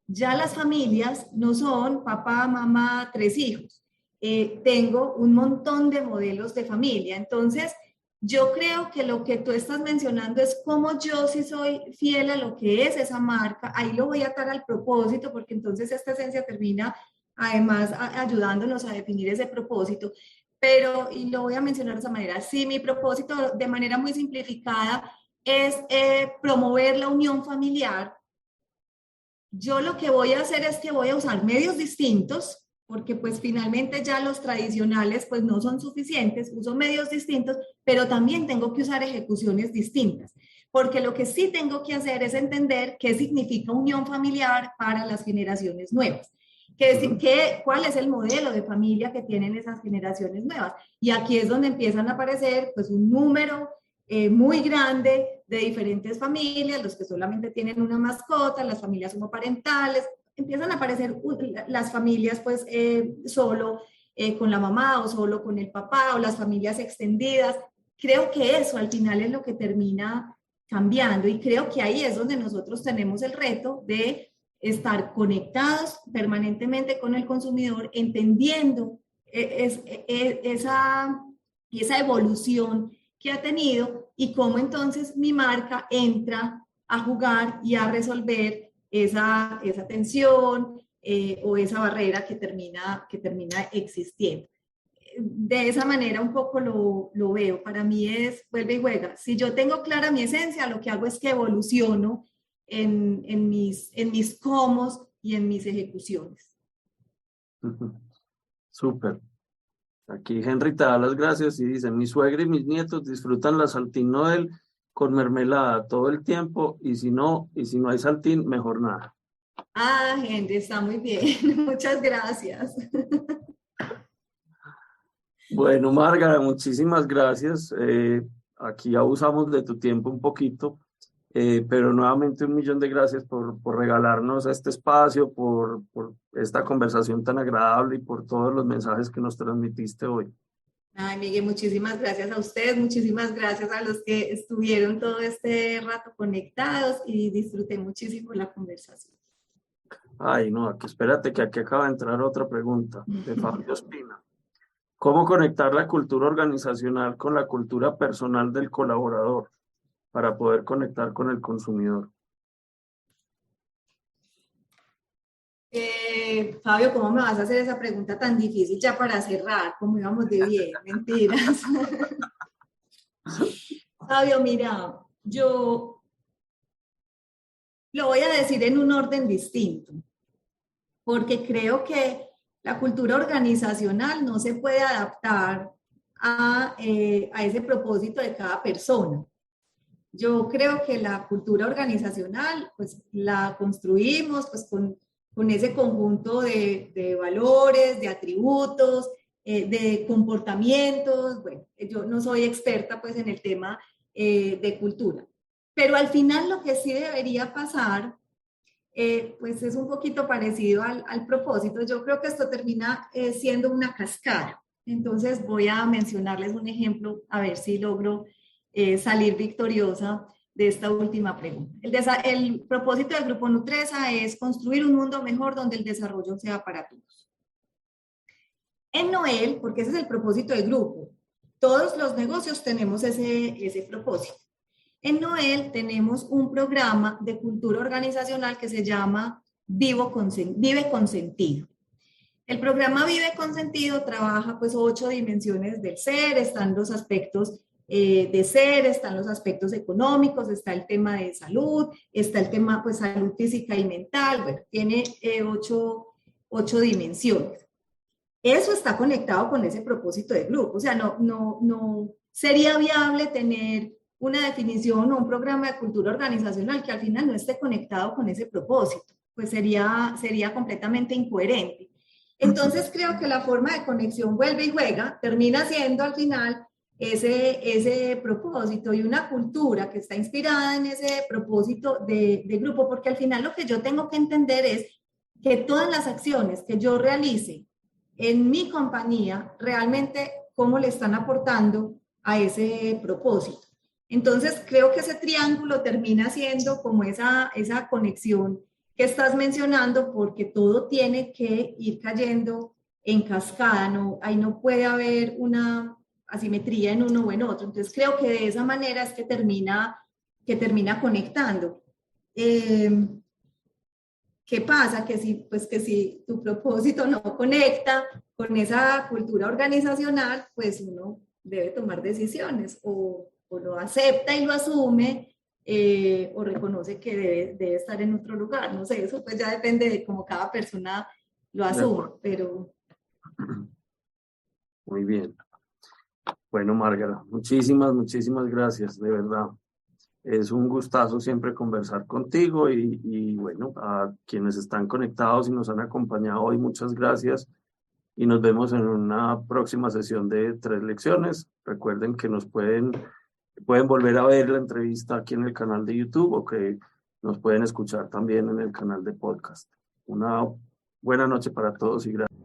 Ya las familias no son papá, mamá, 3 hijos. Tengo un montón de modelos de familia. Entonces, yo creo que lo que tú estás mencionando es cómo yo, si soy fiel a lo que es esa marca, ahí lo voy a atar al propósito, porque entonces esta esencia termina además ayudándonos a definir ese propósito. Pero, y lo voy a mencionar de esa manera, sí, mi propósito de manera muy simplificada es promover la unión familiar. Yo lo que voy a hacer es que voy a usar medios distintos, porque pues finalmente ya los tradicionales pues no son suficientes, uso medios distintos, pero también tengo que usar ejecuciones distintas, porque lo que sí tengo que hacer es entender qué significa unión familiar para las generaciones nuevas. ¿Cuál es el modelo de familia que tienen esas generaciones nuevas? Y aquí es donde empiezan a aparecer pues un número muy grande de diferentes familias, los que solamente tienen una mascota, las familias homoparentales, empiezan a aparecer las familias pues solo con la mamá o solo con el papá, o las familias extendidas. Creo que eso al final es lo que termina cambiando, y creo que ahí es donde nosotros tenemos el reto de estar conectados permanentemente con el consumidor, entendiendo esa evolución que ha tenido, y cómo entonces mi marca entra a jugar y a resolver esa tensión o esa barrera que termina existiendo. De esa manera un poco lo veo. Para mí es vuelve y juega. Si yo tengo clara mi esencia, lo que hago es que evoluciono en mis cómo y en mis ejecuciones. Súper. Aquí Henry te da las gracias y dice: mi suegra y mis nietos disfrutan la Saltín Noel con mermelada todo el tiempo, y si no hay Saltín, mejor nada. Henry, está muy bien. Muchas gracias. Bueno, Marga, muchísimas gracias. Aquí abusamos de tu tiempo un poquito, pero nuevamente 1.000.000 de gracias por regalarnos este espacio, por esta conversación tan agradable y por todos los mensajes que nos transmitiste hoy. Miguel, muchísimas gracias a ustedes, muchísimas gracias a los que estuvieron todo este rato conectados, y disfruté muchísimo la conversación. No, aquí espérate que aquí acaba de entrar otra pregunta de Fabio Espina. ¿Cómo conectar la cultura organizacional con la cultura personal del colaborador para poder conectar con el consumidor? Fabio, ¿cómo me vas a hacer esa pregunta tan difícil ya para cerrar? ¿Cómo íbamos de bien? Mentiras. Fabio, mira, yo lo voy a decir en un orden distinto, porque creo que la cultura organizacional no se puede adaptar a ese propósito de cada persona. Yo creo que la cultura organizacional, pues la construimos pues con ese conjunto de valores, de atributos, de comportamientos. Bueno, yo no soy experta pues en el tema de cultura, pero al final lo que sí debería pasar, pues es un poquito parecido al propósito. Yo creo que esto termina siendo una cascada. Entonces voy a mencionarles un ejemplo, a ver si logro salir victoriosa de esta última pregunta. El propósito del Grupo Nutresa es construir un mundo mejor donde el desarrollo sea para todos. En Noel, porque ese es el propósito del grupo, todos los negocios tenemos ese propósito. En Noel tenemos un programa de cultura organizacional que se llama Vive con Sentido. El programa Vive con Sentido trabaja pues 8 dimensiones del ser, están los aspectos de ser, están los aspectos económicos, está el tema de salud, está el tema pues salud física y mental, bueno, tiene 8 dimensiones. Eso está conectado con ese propósito de grupo, o sea, no sería viable tener una definición o un programa de cultura organizacional que al final no esté conectado con ese propósito, pues sería completamente incoherente. Entonces creo que la forma de conexión vuelve y juega, termina siendo al final ese propósito y una cultura que está inspirada en ese propósito de grupo, porque al final lo que yo tengo que entender es que todas las acciones que yo realice en mi compañía, realmente cómo le están aportando a ese propósito. Entonces creo que ese triángulo termina siendo como esa conexión que estás mencionando, porque todo tiene que ir cayendo en cascada, ahí no puede haber una asimetría en uno o en otro. Entonces creo que de esa manera es que termina conectando. ¿Qué pasa? Que si tu propósito no conecta con esa cultura organizacional, pues uno debe tomar decisiones o lo acepta y lo asume, o reconoce que debe estar en otro lugar. No sé, eso pues ya depende de cómo cada persona lo asuma, pero... Muy bien. Bueno, Márgara, muchísimas gracias, de verdad. Es un gustazo siempre conversar contigo y bueno, a quienes están conectados y nos han acompañado hoy, muchas gracias y nos vemos en una próxima sesión de 3 lecciones. Recuerden que pueden volver a ver la entrevista aquí en el canal de YouTube o que nos pueden escuchar también en el canal de podcast. Una buena noche para todos y gracias.